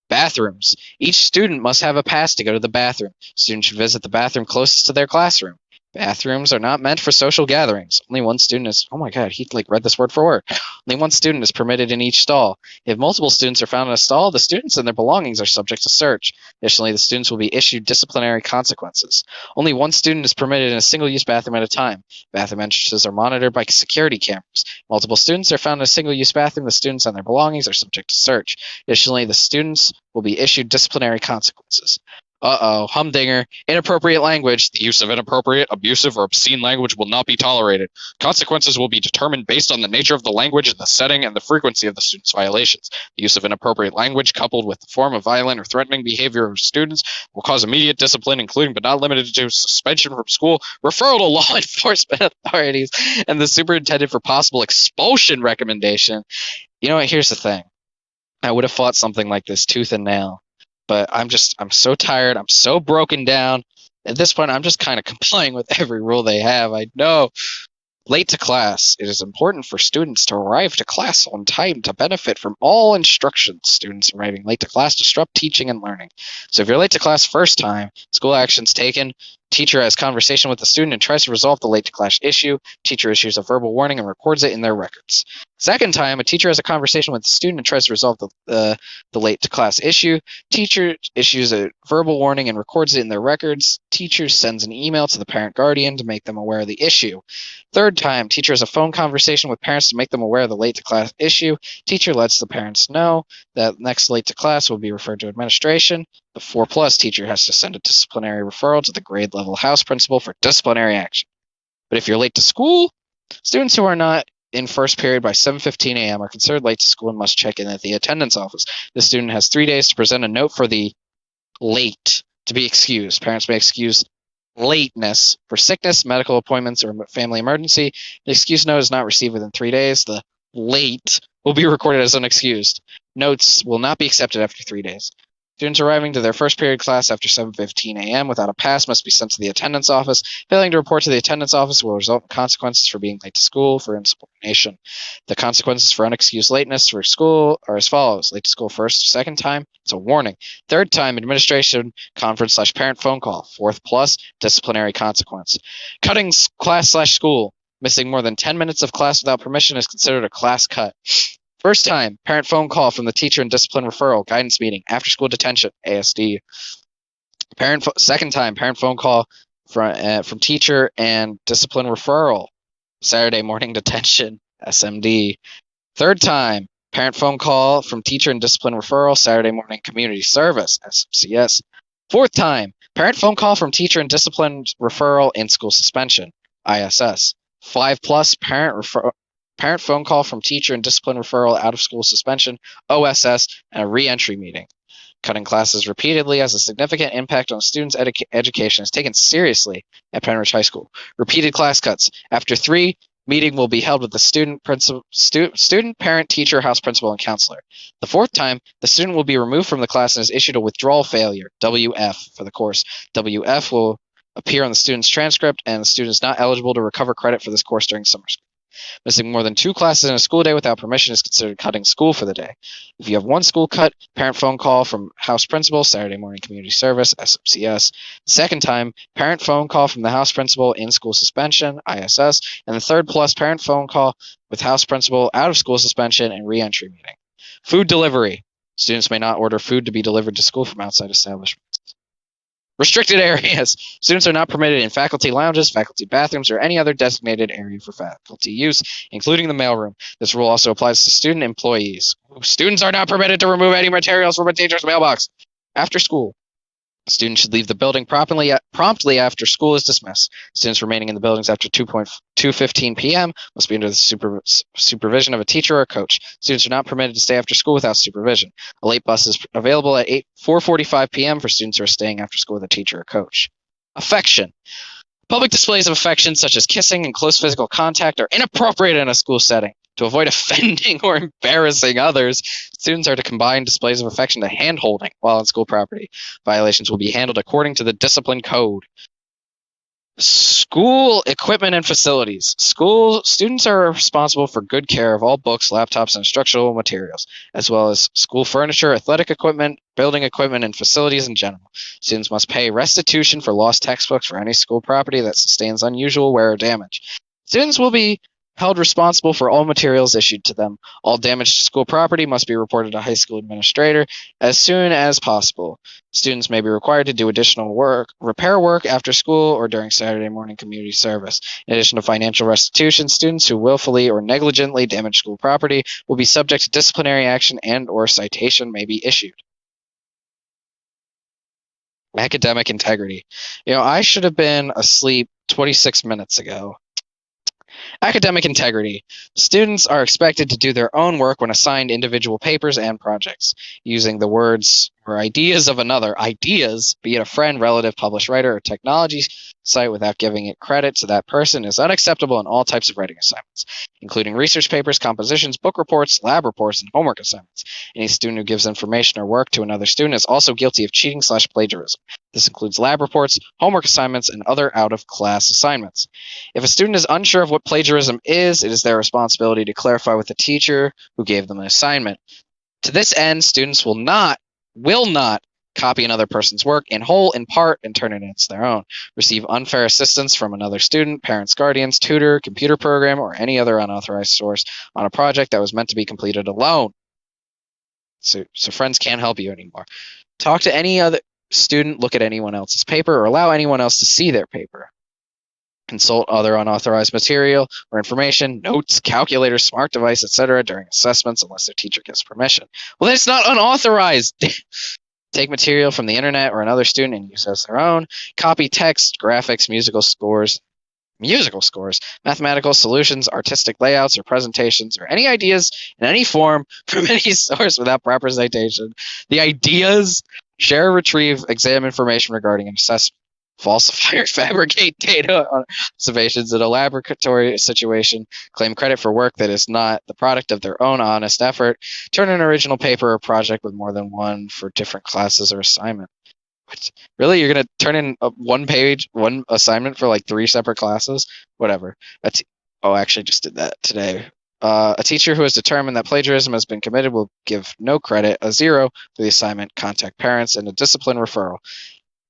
Bathrooms. Each student must have a pass to go to the bathroom. Students should visit the bathroom closest to their classroom. Bathrooms are not meant for social gatherings. Only one student is. Oh my god, he read this word for word. Only one student is permitted in each stall. If multiple students are found in a stall, the students and their belongings are subject to search. Additionally, the students will be issued disciplinary consequences. Only one student is permitted in a single-use bathroom at a time. Bathroom entrances are monitored by security cameras. Multiple students are found in a single-use bathroom. The students and their belongings are subject to search. Additionally, the students will be issued disciplinary consequences. Humdinger. Inappropriate language. The use of inappropriate, abusive, or obscene language will not be tolerated. Consequences will be determined based on the nature of the language and the setting and the frequency of the student's violations. The use of inappropriate language coupled with the form of violent or threatening behavior of students will cause immediate discipline, including but not limited to suspension from school, referral to law enforcement authorities, and the superintendent for possible expulsion recommendation. You know what? Here's the thing. I would have fought something like this tooth and nail. But I'm so tired. I'm so broken down. At this point, I'm just kind of complying with every rule they have. I know. Late to class. It is important for students to arrive to class on time to benefit from all instruction. Students arriving late to class disrupt teaching and learning. So if you're late to class first time, school actions taken. Teacher has conversation with the student and tries to resolve the late to class issue. Teacher issues a verbal warning and records it in their records. Second time, a teacher has a conversation with the student and tries to resolve the late to class issue. Teacher issues a verbal warning and records it in their records. Teacher sends an email to the parent guardian to make them aware of the issue. Third time, teacher has a phone conversation with parents to make them aware of the late to class issue. Teacher lets the parents know that next late to class will be referred to administration. The 4+ teacher has to send a disciplinary referral to the grade level house principal for disciplinary action. But if you're late to school, students who are not in first period by 7:15 a.m. are considered late to school and must check in at the attendance office. The student has 3 days to present a note for the late to be excused. Parents may excuse lateness for sickness, medical appointments, or family emergency. The excuse note is not received within 3 days. The late will be recorded as unexcused. Notes will not be accepted after 3 days. Students arriving to their first period class after 7:15 a.m. without a pass must be sent to the attendance office. Failing to report to the attendance office will result in consequences for being late to school for insubordination. The consequences for unexcused lateness for school are as follows. Late to school first, second time, it's a warning. Third time, administration conference/parent phone call. 4+, disciplinary consequence. Cutting class/school. Missing more than 10 minutes of class without permission is considered a class cut. First time, parent phone call from the teacher and discipline referral, guidance meeting, after school detention, ASD. Second time, parent phone call from teacher and discipline referral, Saturday morning detention, SMD. Third time, parent phone call from teacher and discipline referral, Saturday morning community service, SMCS. Fourth time, parent phone call from teacher and discipline referral, in-school suspension, ISS. 5+, parent phone call from teacher and discipline referral, out of school suspension, OSS, and a re-entry meeting. Cutting classes repeatedly has a significant impact on students' education is taken seriously at Pennridge High School. Repeated class cuts. After 3, meeting will be held with the student, parent, teacher, house principal, and counselor. The fourth time, the student will be removed from the class and is issued a withdrawal failure, WF, for the course. WF will appear on the student's transcript, and the student is not eligible to recover credit for this course during summer school. Missing more than 2 classes in a school day without permission is considered cutting school for the day. If you have 1 school cut, parent phone call from house principal, Saturday morning community service, SMCS. Second time, parent phone call from the house principal, in-school suspension, ISS. And the 3+, parent phone call with house principal, out of school suspension, and re-entry meeting. Food delivery. Students may not order food to be delivered to school from outside establishments. Restricted areas. Students are not permitted in faculty lounges, faculty bathrooms, or any other designated area for faculty use, including the mailroom. This rule also applies to student employees. Students are not permitted to remove any materials from a teacher's mailbox. After school, students should leave the building promptly after school is dismissed. Students remaining in the buildings after 2:15 p.m. must be under the supervision of a teacher or a coach. Students are not permitted to stay after school without supervision. A late bus is available at 4:45 p.m. for students who are staying after school with a teacher or coach. Affection. Public displays of affection, such as kissing and close physical contact, are inappropriate in a school setting. To avoid offending or embarrassing others, students are to combine displays of affection to hand-holding while on school property. Violations will be handled according to the discipline code. School equipment and facilities. School students are responsible for good care of all books, laptops, and instructional materials, as well as school furniture, athletic equipment, building equipment, and facilities in general. Students must pay restitution for lost textbooks for any school property that sustains unusual wear or damage. Students will be held responsible for all materials issued to them. All damage to school property must be reported to high school administrator as soon as possible. Students may be required to do additional repair work after school or during Saturday morning community service. In addition to financial restitution, students who willfully or negligently damage school property will be subject to disciplinary action and/or citation may be issued. Academic integrity. I should have been asleep 26 minutes ago. Academic integrity. Students are expected to do their own work when assigned individual papers and projects, using the words or ideas of another, ideas, be it a friend, relative, published writer, or technology site without giving it credit to that person is unacceptable in all types of writing assignments, including research papers, compositions, book reports, lab reports, and homework assignments. Any student who gives information or work to another student is also guilty of cheating/plagiarism. This includes lab reports, homework assignments, and other out-of-class assignments. If a student is unsure of what plagiarism is, it is their responsibility to clarify with the teacher who gave them an assignment. To this end, students will not copy another person's work in whole, in part, and turn it into their own. Receive unfair assistance from another student, parents, guardians, tutor, computer program, or any other unauthorized source on a project that was meant to be completed alone. So friends can't help you anymore. Talk to any other student, look at anyone else's paper, or allow anyone else to see their paper. Consult other unauthorized material or information, notes, calculators, smart device, etc. during assessments unless their teacher gives permission. Well, that's not unauthorized. Take material from the internet or another student and use as their own. Copy text, graphics, musical scores, mathematical solutions, artistic layouts or presentations, or any ideas in any form from any source without proper citation. The ideas share, retrieve, examine information regarding an assessment. Falsify or fabricate data on observations in a laboratory situation, claim credit for work that is not the product of their own honest effort, turn an original paper or project with more than one for different classes or assignment. What? Really? You're going to turn in one assignment for like 3 separate classes? Whatever. I actually just did that today. A teacher who has determined that plagiarism has been committed will give no credit, a 0 for the assignment, contact parents, and a discipline referral.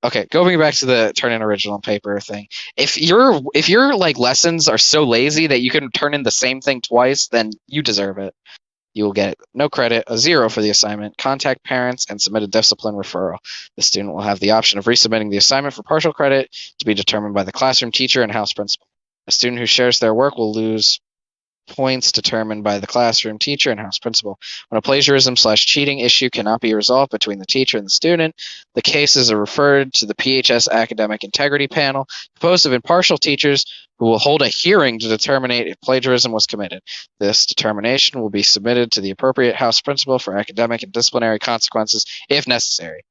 Okay, going back to the turn in original paper thing. If your like lessons are so lazy that you can turn in the same thing twice, then you deserve it. You will get no credit, a 0 for the assignment, contact parents, and submit a discipline referral. The student will have the option of resubmitting the assignment for partial credit to be determined by the classroom teacher and house principal. A student who shares their work will lose points determined by the classroom teacher and house principal. When a plagiarism/cheating issue cannot be resolved between the teacher and the student, the cases are referred to the PHS Academic Integrity Panel, composed of impartial teachers who will hold a hearing to determine if plagiarism was committed. This determination will be submitted to the appropriate house principal for academic and disciplinary consequences if necessary.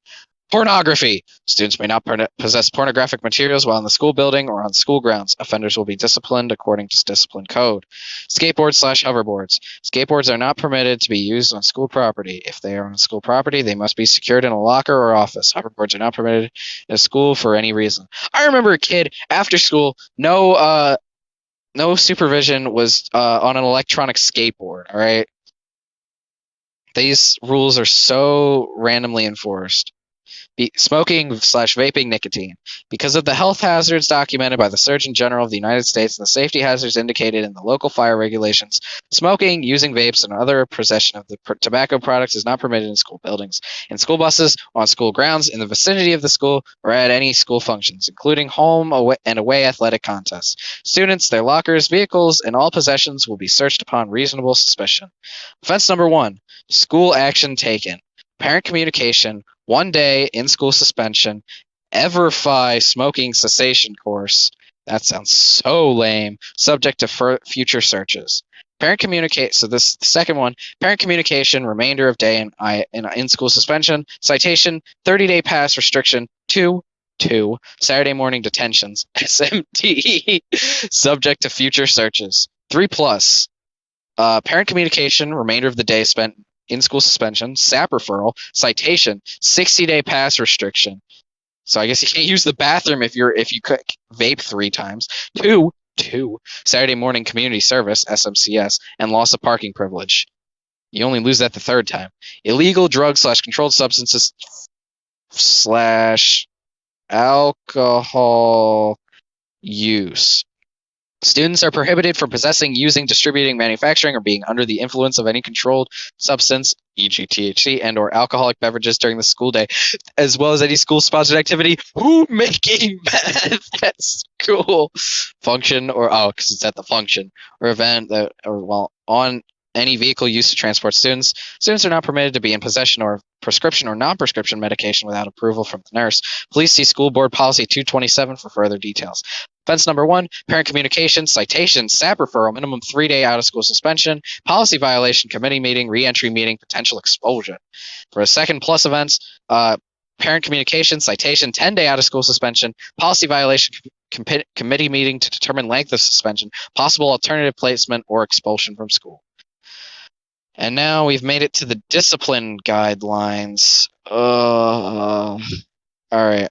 Pornography. Students may not possess pornographic materials while in the school building or on school grounds. Offenders will be disciplined according to discipline code. Skateboards/hoverboards. Skateboards are not permitted to be used on school property. If they are on school property, they must be secured in a locker or office. Hoverboards are not permitted in a school for any reason. I remember a kid after school, no supervision, was on an electronic skateboard. All right, these rules are so randomly enforced. smoking/vaping nicotine. Because of the health hazards documented by the Surgeon General of the United States and the safety hazards indicated in the local fire regulations, smoking, using vapes, and other possession of the tobacco products is not permitted in school buildings, in school buses, on school grounds, in the vicinity of the school, or at any school functions, including home and away athletic contests. Students, their lockers, vehicles, and all possessions will be searched upon reasonable suspicion. Offense number 1, school action taken. Parent communication, 1 day in-school suspension, Everfi smoking cessation course. That sounds so lame. Subject to future searches. Parent communicate. So this the second one. Parent communication. Remainder of day in school suspension. Citation. 30-day pass restriction. 2. Saturday morning detentions. SMT. Subject to future searches. 3 plus. Parent communication. Remainder of the day spent in school suspension. SAP referral. Citation. 60-day pass restriction. So I guess you can't use the bathroom if you could vape 3 times. 2, Saturday morning community service, SMCS, and loss of parking privilege. You only lose that the 3rd time. Illegal drug/controlled substances / alcohol use. Students are prohibited from possessing, using, distributing, manufacturing, or being under the influence of any controlled substance, e.g. THC, and or alcoholic beverages during the school day, as well as any school-sponsored activity. Who making meth at school? Function or, because it's at the function, or event that, or while on any vehicle used to transport students. Students are not permitted to be in possession of prescription or non-prescription medication without approval from the nurse. Please see School Board Policy 227 for further details. Offense number 1, parent communication, citation, SAP referral, minimum 3-day out-of-school suspension, policy violation, committee meeting, re-entry meeting, potential expulsion. For a 2nd plus offense, parent communication, citation, 10-day out-of-school suspension, policy violation, committee meeting to determine length of suspension, possible alternative placement, or expulsion from school. And now we've made it to the discipline guidelines. All right.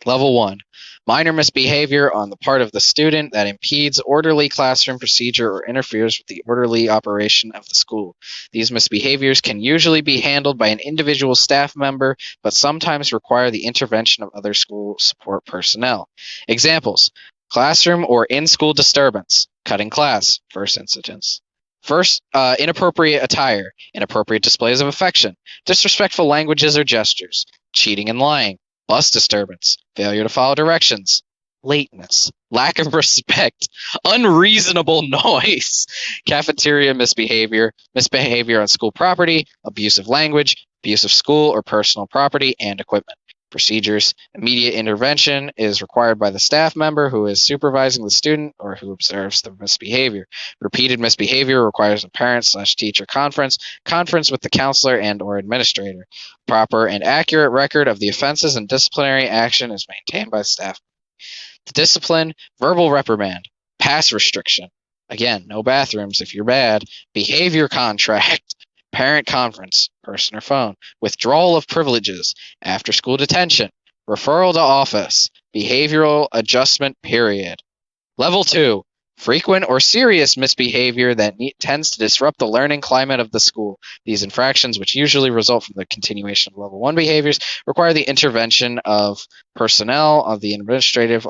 Level 1. Minor misbehavior on the part of the student that impedes orderly classroom procedure or interferes with the orderly operation of the school. These misbehaviors can usually be handled by an individual staff member, but sometimes require the intervention of other school support personnel. Examples: classroom or in-school disturbance, cutting class, first incidence. Inappropriate attire, inappropriate displays of affection, disrespectful languages or gestures, cheating and lying, bus disturbance, failure to follow directions, lateness, lack of respect, unreasonable noise, cafeteria misbehavior, misbehavior on school property, abusive language, abuse of school or personal property and equipment. Procedures: immediate intervention is required by the staff member who is supervising the student or who observes the misbehavior. Repeated misbehavior requires a parent/teacher conference with the counselor and or administrator. Proper and accurate record of the offenses and disciplinary action is maintained by the staff. The discipline: verbal reprimand, pass restriction. Again, no bathrooms if you're bad. Behavior contract. Parent conference, person or phone, withdrawal of privileges, after school detention, referral to office, behavioral adjustment period. Level 2, frequent or serious misbehavior that tends to disrupt the learning climate of the school. These infractions, which usually result from the continuation of level 1 behaviors, require the intervention of personnel of the administrative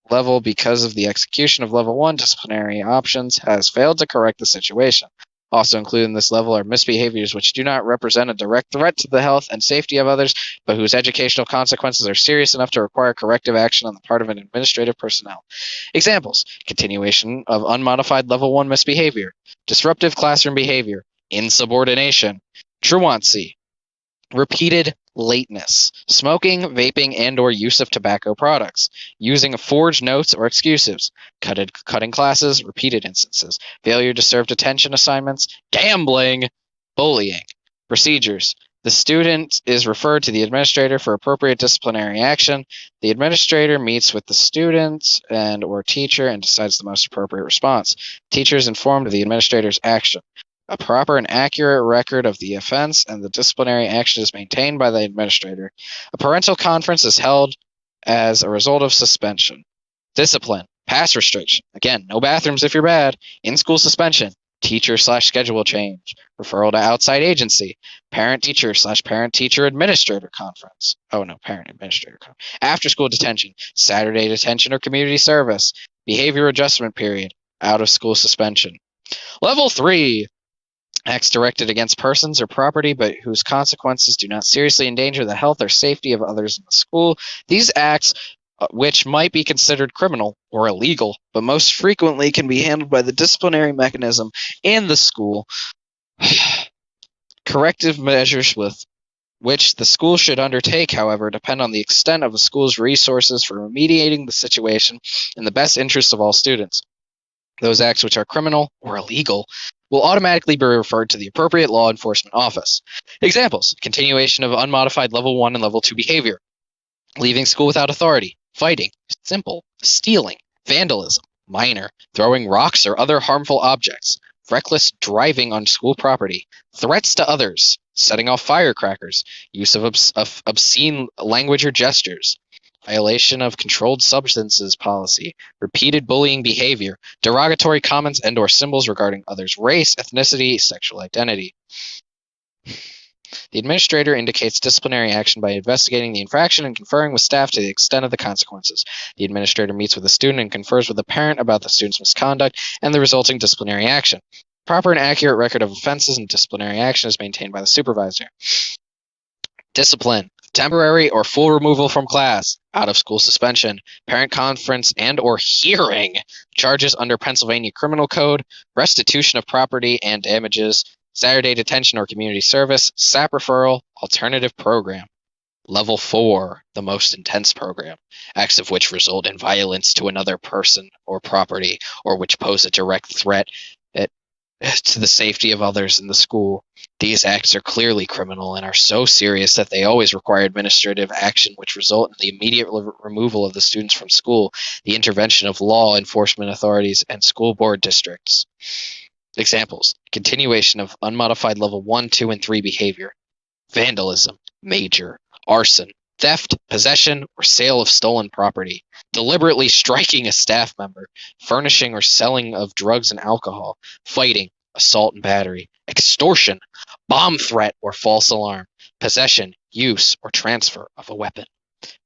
level because of the execution of level 1 disciplinary options has failed to correct the situation. Also included in this level are misbehaviors which do not represent a direct threat to the health and safety of others, but whose educational consequences are serious enough to require corrective action on the part of an administrative personnel. Examples: continuation of unmodified level 1 misbehavior, disruptive classroom behavior, insubordination, truancy, repeated lateness, smoking, vaping, and or use of tobacco products, using forged notes or excuses, cutting classes, repeated instances, failure to serve detention assignments, gambling, bullying. Procedures: the student is referred to the administrator for appropriate disciplinary action. The administrator meets with the student and or teacher and decides the most appropriate response. Teacher is informed of the administrator's action. A proper and accurate record of the offense and the disciplinary action is maintained by the administrator. A parental conference is held as a result of suspension. Discipline: pass restriction. Again, no bathrooms if you're bad. In-school suspension. teacher/schedule change, referral to outside agency, parent-teacher/parent-teacher administrator conference. Oh no, parent-administrator conference. After-school detention, Saturday detention or community service, behavior adjustment period, out-of-school suspension. Level 3, acts directed against persons or property but whose consequences do not seriously endanger the health or safety of others in the school. These acts, which might be considered criminal or illegal, but most frequently can be handled by the disciplinary mechanism in the school. Corrective measures with which the school should undertake, however, depend on the extent of the school's resources for remediating the situation in the best interest of all students. Those acts which are criminal or illegal will automatically be referred to the appropriate law enforcement office. Examples: continuation of unmodified level 1 and level 2 behavior, leaving school without authority, fighting, simple, stealing, vandalism, minor, throwing rocks or other harmful objects, reckless driving on school property, threats to others, setting off firecrackers, use of obscene language or gestures, violation of controlled substances policy, repeated bullying behavior, derogatory comments and or symbols regarding others' race, ethnicity, sexual identity. The administrator indicates disciplinary action by investigating the infraction and conferring with staff to the extent of the consequences. The administrator meets with the student and confers with the parent about the student's misconduct and the resulting disciplinary action. Proper and accurate record of offenses and disciplinary action is maintained by the supervisor. Discipline: temporary or full removal from class, out-of-school suspension, parent conference and or hearing, charges under Pennsylvania Criminal Code, restitution of property and damages, Saturday detention or community service, SAP referral, alternative program. Level 4, the most intense program, acts of which result in violence to another person or property, or which pose a direct threat to the safety of others in the school. These acts are clearly criminal and are so serious that they always require administrative action which result in the immediate removal of the students from school, the intervention of law enforcement authorities, and school board districts. Examples: continuation of unmodified level 1, 2, and 3 behavior, vandalism, major, arson, theft, possession, or sale of stolen property, deliberately striking a staff member, furnishing or selling of drugs and alcohol, fighting, assault and battery, extortion, bomb threat or false alarm, possession, use, or transfer of a weapon.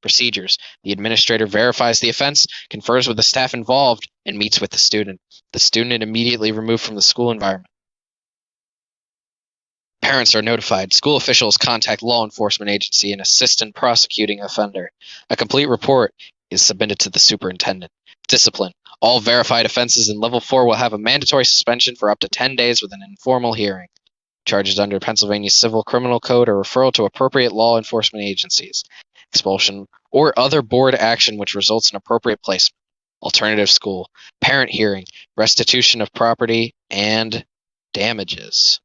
Procedures: the administrator verifies the offense, confers with the staff involved, and meets with the student. The student immediately removed from the school environment. Parents are notified. School officials contact law enforcement agency and assist in prosecuting offender. A complete report is submitted to the superintendent. Discipline: all verified offenses in level 4 will have a mandatory suspension for up to 10 days with an informal hearing. Charges under Pennsylvania Civil Criminal Code or referral to appropriate law enforcement agencies. Expulsion or other board action which results in appropriate placement. Alternative school, parent hearing, restitution of property, and damages.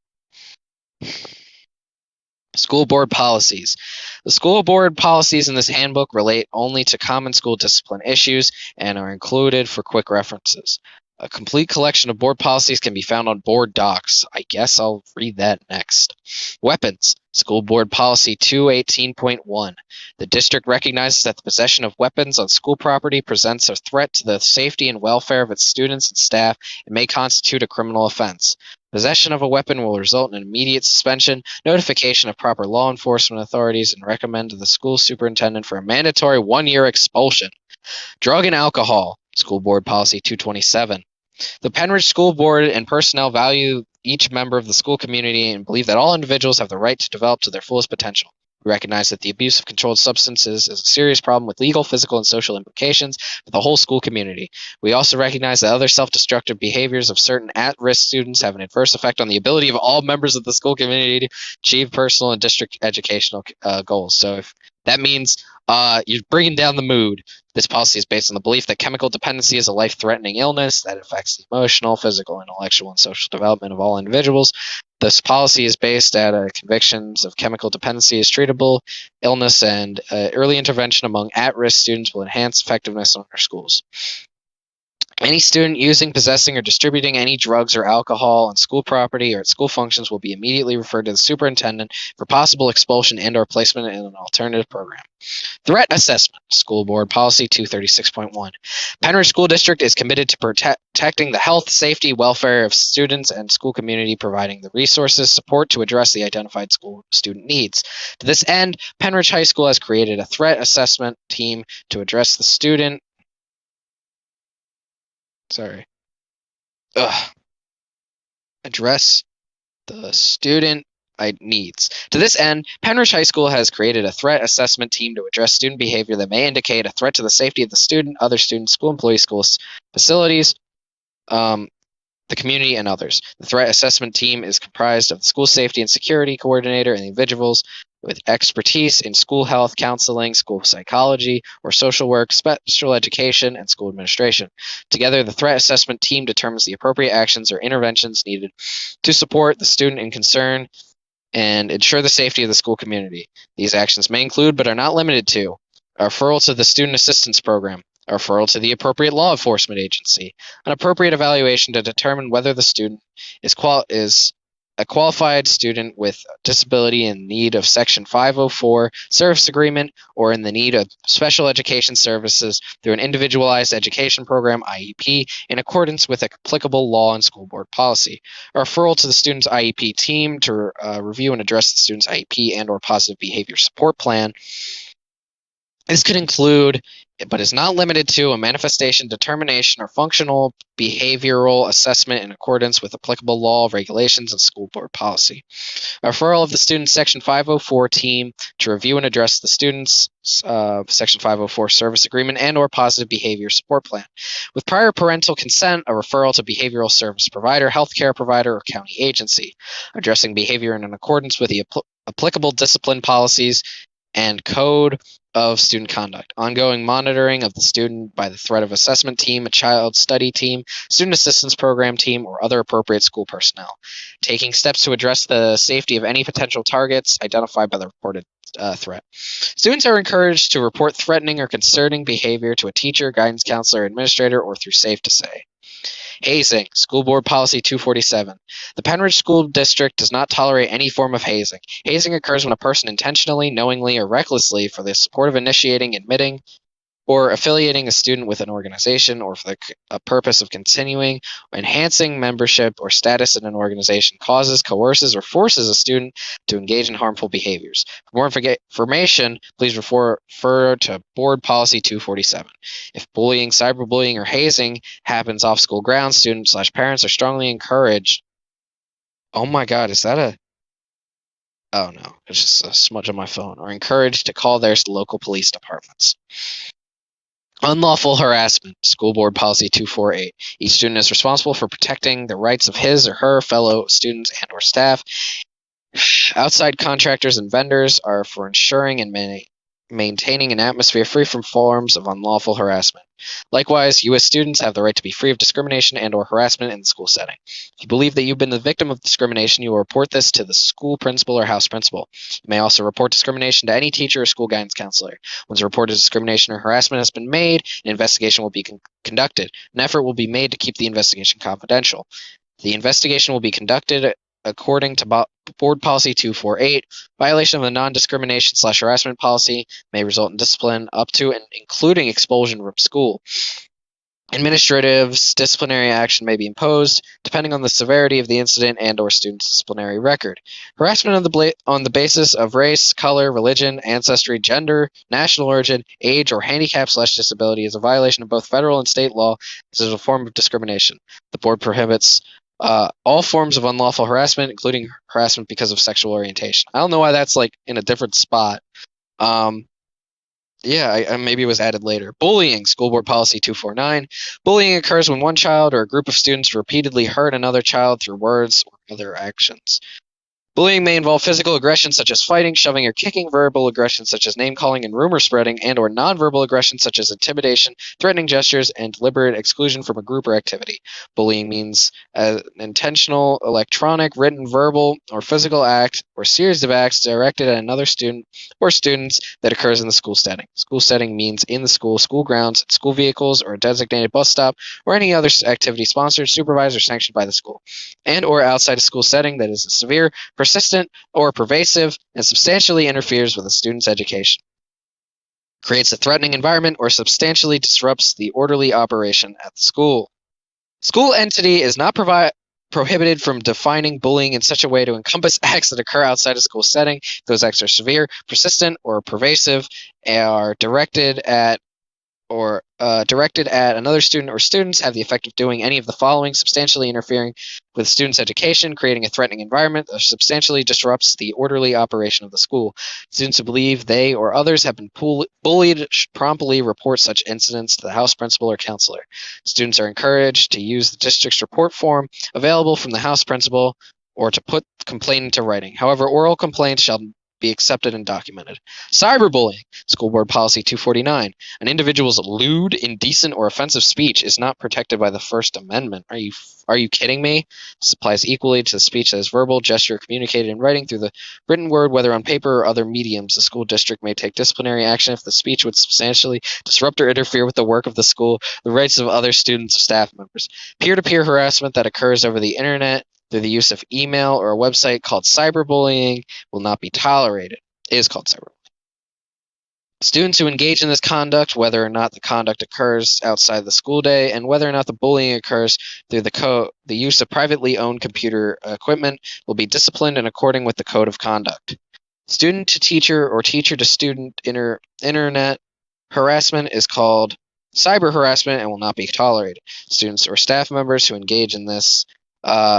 School board policies. The school board policies in this handbook relate only to common school discipline issues and are included for quick references. A complete collection of board policies can be found on board docs. I guess I'll read that next. Weapons. School Board Policy 218.1. The district recognizes that the possession of weapons on school property presents a threat to the safety and welfare of its students and staff and may constitute a criminal offense. Possession of a weapon will result in immediate suspension, notification of proper law enforcement authorities, and recommend to the school superintendent for a mandatory 1-year expulsion. Drug and alcohol. School Board Policy 227. The Pennridge School Board and personnel value each member of the school community and believe that all individuals have the right to develop to their fullest potential. We recognize that the abuse of controlled substances is a serious problem with legal, physical, and social implications for the whole school community. We also recognize that other self-destructive behaviors of certain at-risk students have an adverse effect on the ability of all members of the school community to achieve personal and district educational goals. So if that means you're bringing down the mood, this policy is based on the belief that chemical dependency is a life-threatening illness that affects the emotional, physical, intellectual, and social development of all individuals. This policy is based at convictions of chemical dependency as treatable illness, and early intervention among at-risk students will enhance effectiveness in our schools. Any student using, possessing, or distributing any drugs or alcohol on school property or at school functions will be immediately referred to the superintendent for possible expulsion and/or placement in an alternative program. Threat assessment. School Board Policy 236.1. Pennridge School District is committed to protecting the health, safety, welfare of students and school community, providing the resources, support to address the identified school student needs. To this end, Pennridge High School has created a threat assessment team to address the student. Address the student needs. To this end, Pennridge High School has created a threat assessment team to address student behavior that may indicate a threat to the safety of the student, other students, school employees, school facilities, the community, and others. The threat assessment team is comprised of the school safety and security coordinator and individuals with expertise in school health, counseling, school psychology, or social work, special education, and school administration. Together, the threat assessment team determines the appropriate actions or interventions needed to support the student in concern and ensure the safety of the school community. These actions may include, but are not limited to, a referral to the Student Assistance Program, a referral to the appropriate law enforcement agency, an appropriate evaluation to determine whether the student is a qualified student with disability in need of Section 504 service agreement or in the need of special education services through an individualized education program, IEP, in accordance with applicable law and school board policy. A referral to the student's IEP team to review and address the student's IEP and or positive behavior support plan. This could include, but is not limited to, a manifestation determination or functional behavioral assessment in accordance with applicable law, regulations, and school board policy. A referral of the student's Section 504 team to review and address the student's Section 504 service agreement and or positive behavior support plan. With prior parental consent, a referral to behavioral service provider, healthcare provider, or county agency, addressing behavior in accordance with the applicable discipline policies and code of student conduct. Ongoing monitoring of the student by the threat of assessment team, a child study team, student assistance program team, or other appropriate school personnel. Taking steps to address the safety of any potential targets identified by the reported threat. Students are encouraged to report threatening or concerning behavior to a teacher, guidance counselor, administrator, or through Safe to Say. Hazing. School Board Policy 247. The Pennridge School District does not tolerate any form of hazing. Hazing occurs when a person intentionally, knowingly, or recklessly, for the support of initiating, admitting, or affiliating a student with an organization, or for the purpose of continuing or enhancing membership or status in an organization, causes, coerces, or forces a student to engage in harmful behaviors. For more information, please refer to Board Policy 247. If bullying, cyberbullying, or hazing happens off school grounds, students/parents are strongly encouraged. Oh my God, is that a... Oh no, it's just a smudge on my phone. Are encouraged to call their local police departments. Unlawful harassment. School Board Policy 248. Each student is responsible for protecting the rights of his or her fellow students and or staff. Outside contractors and vendors are for ensuring and maintaining an atmosphere free from forms of unlawful harassment. Likewise, you as students have the right to be free of discrimination and or harassment in the school setting. If you believe that you've been the victim of discrimination, you will report this to the school principal or house principal. You may also report discrimination to any teacher or school guidance counselor. Once a report of discrimination or harassment has been made, an investigation will be conducted. An effort will be made to keep the investigation confidential. The investigation will be conducted according to Board Policy 248. Violation of the non-discrimination/harassment policy may result in discipline up to and including expulsion from school. Administrative disciplinary action may be imposed depending on the severity of the incident and or student's disciplinary record. Harassment on the basis of race, color, religion, ancestry, gender, national origin, age, or handicap/disability is a violation of both federal and state law. This is a form of discrimination. The board prohibits all forms of unlawful harassment, including harassment because of sexual orientation. I don't know why that's like in a different spot. Maybe it was added later. Bullying. School Board Policy 249. Bullying occurs when one child or a group of students repeatedly hurt another child through words or other actions. Bullying may involve physical aggression such as fighting, shoving, or kicking, verbal aggression such as name-calling and rumor spreading, and or nonverbal aggression such as intimidation, threatening gestures, and deliberate exclusion from a group or activity. Bullying means an intentional, electronic, written, verbal, or physical act or series of acts directed at another student or students that occurs in the school setting. School setting means in the school, school grounds, school vehicles, or a designated bus stop, or any other activity sponsored, supervised, or sanctioned by the school, and or outside a school setting that is severe, persistent, or pervasive, and substantially interferes with a student's education, creates a threatening environment, or substantially disrupts the orderly operation at the school. School entity is not prohibited from defining bullying in such a way to encompass acts that occur outside a school setting. Those acts are severe, persistent, or pervasive, and are directed at another student or students, have the effect of doing any of the following: substantially interfering with students' education, creating a threatening environment that substantially disrupts the orderly operation of the school. Students who believe they or others have been bullied should promptly report such incidents to the house principal or counselor. Students are encouraged to use the district's report form available from the house principal or to put complaint into writing. However, oral complaints shall be accepted and documented. Cyberbullying. School Board Policy 249. An individual's lewd, indecent, or offensive speech is not protected by the First Amendment. Are you kidding me? This applies equally to the speech that is verbal, gesture, communicated in writing through the written word, whether on paper or other mediums. The school district may take disciplinary action if the speech would substantially disrupt or interfere with the work of the school, the rights of other students or staff members. Peer-to-peer harassment that occurs over the internet through the use of email or a website called cyberbullying will not be tolerated. It is called cyberbullying. Students who engage in this conduct, whether or not the conduct occurs outside the school day, and whether or not the bullying occurs through the use of privately owned computer equipment, will be disciplined in accordance with the code of conduct. Student to teacher or teacher to student internet harassment is called cyber harassment and will not be tolerated. Students or staff members who engage in this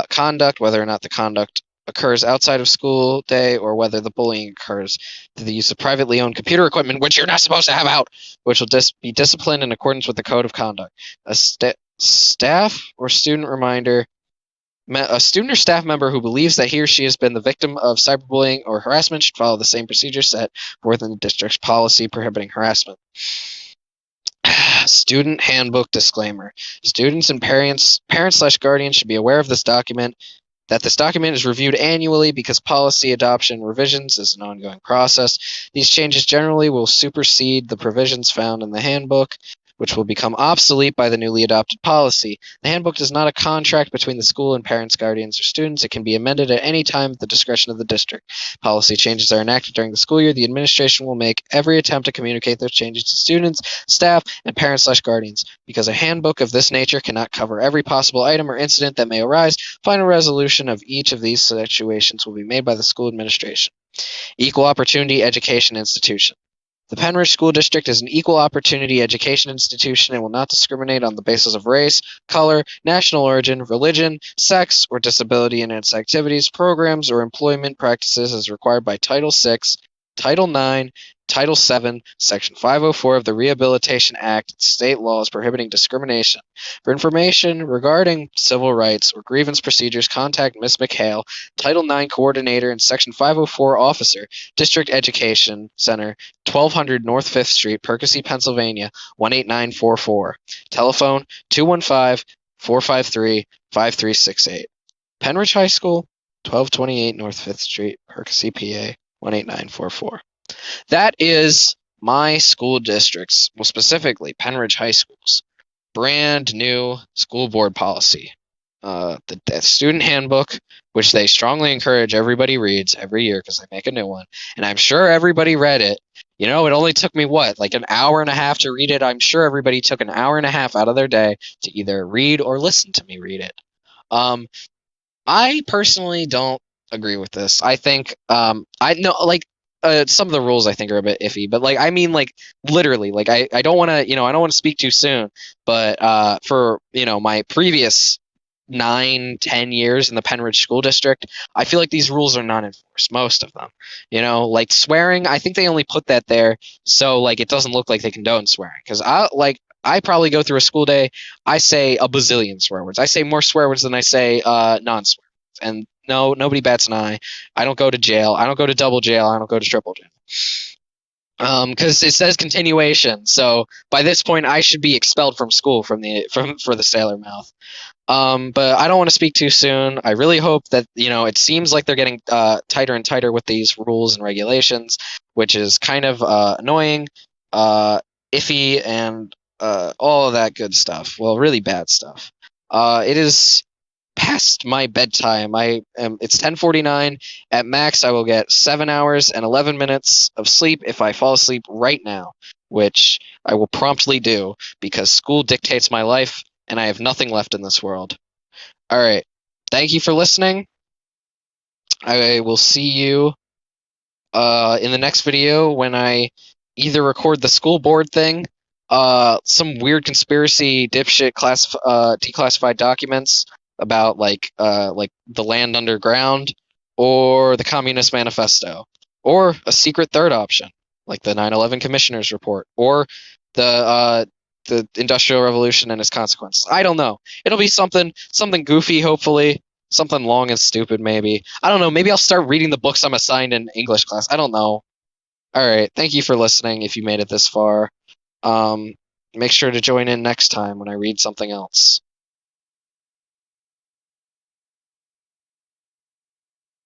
conduct, whether or not the conduct occurs outside of school day or whether the bullying occurs through the use of privately owned computer equipment, which you're not supposed to have out, which will be disciplined in accordance with the code of conduct. A staff or student reminder. A student or staff member who believes that he or she has been the victim of cyberbullying or harassment should follow the same procedure set forth in the district's policy prohibiting harassment. Student Handbook disclaimer. Students and parents/guardians should be aware of this document, that this document is reviewed annually because policy adoption revisions is an ongoing process. These changes generally will supersede the provisions found in the handbook, which will become obsolete by the newly adopted policy. The handbook is not a contract between the school and parents, guardians, or students. It can be amended at any time at the discretion of the district. Policy changes are enacted during the school year. The administration will make every attempt to communicate those changes to students, staff, and parents/guardians. Because a handbook of this nature cannot cover every possible item or incident that may arise, final resolution of each of these situations will be made by the school administration. Equal Opportunity Education Institution. The Pennridge School District is an equal opportunity education institution and will not discriminate on the basis of race, color, national origin, religion, sex, or disability in its activities, programs, or employment practices as required by Title VI, Title IX, Title VII, Section 504 of the Rehabilitation Act, and state laws prohibiting discrimination. For information regarding civil rights or grievance procedures, contact Ms. McHale, Title IX Coordinator and Section 504 Officer, District Education Center, 1200 North 5th Street, Percy, Pennsylvania, 18944. Telephone 215-453-5368. Pennridge High School, 1228 North 5th Street, Percy, PA, 18944. That is my school district's, well, specifically Pennridge High School's, brand new school board policy. The student handbook, which they strongly encourage everybody reads every year because they make a new one. And I'm sure everybody read it. You know, it only took me, like an hour and a half to read it. I'm sure everybody took an hour and a half out of their day to either read or listen to me read it. I personally don't agree with this. I think, I know, some of the rules I think are a bit iffy, but I mean, literally, I don't want to, I don't want to speak too soon, but for, my previous 9-10 years in the Pennridge School District, I feel like these rules are not enforced, most of them. Swearing, I think they only put that there so it doesn't look like they condone swearing. Because I probably go through a school day, I say a bazillion swear words. I say more swear words than I say non-swear words. And No, nobody bats an eye. I don't go to jail. I don't go to double jail. I don't go to triple jail. Because it says continuation, so by this point I should be expelled from school for the sailor mouth. But I don't want to speak too soon. I really hope that it seems like they're getting tighter and tighter with these rules and regulations, which is kind of annoying, iffy, and all of that good stuff. Well, really bad stuff. It is past my bedtime. It's 10:49. At max, I will get 7 hours and 11 minutes of sleep if I fall asleep right now, which I will promptly do because school dictates my life and I have nothing left in this world. All right. Thank you for listening. I will see you in the next video when I either record the school board thing, some weird conspiracy dipshit declassified documents about like the land underground, or the Communist Manifesto, or a secret third option like the 9/11 Commissioner's Report, or the Industrial Revolution and its consequences. I don't know. It'll be something goofy, hopefully. Something long and stupid, maybe. I don't know. Maybe I'll start reading the books I'm assigned in English class. I don't know. All right. Thank you for listening if you made it this far. Make sure to join in next time when I read something else.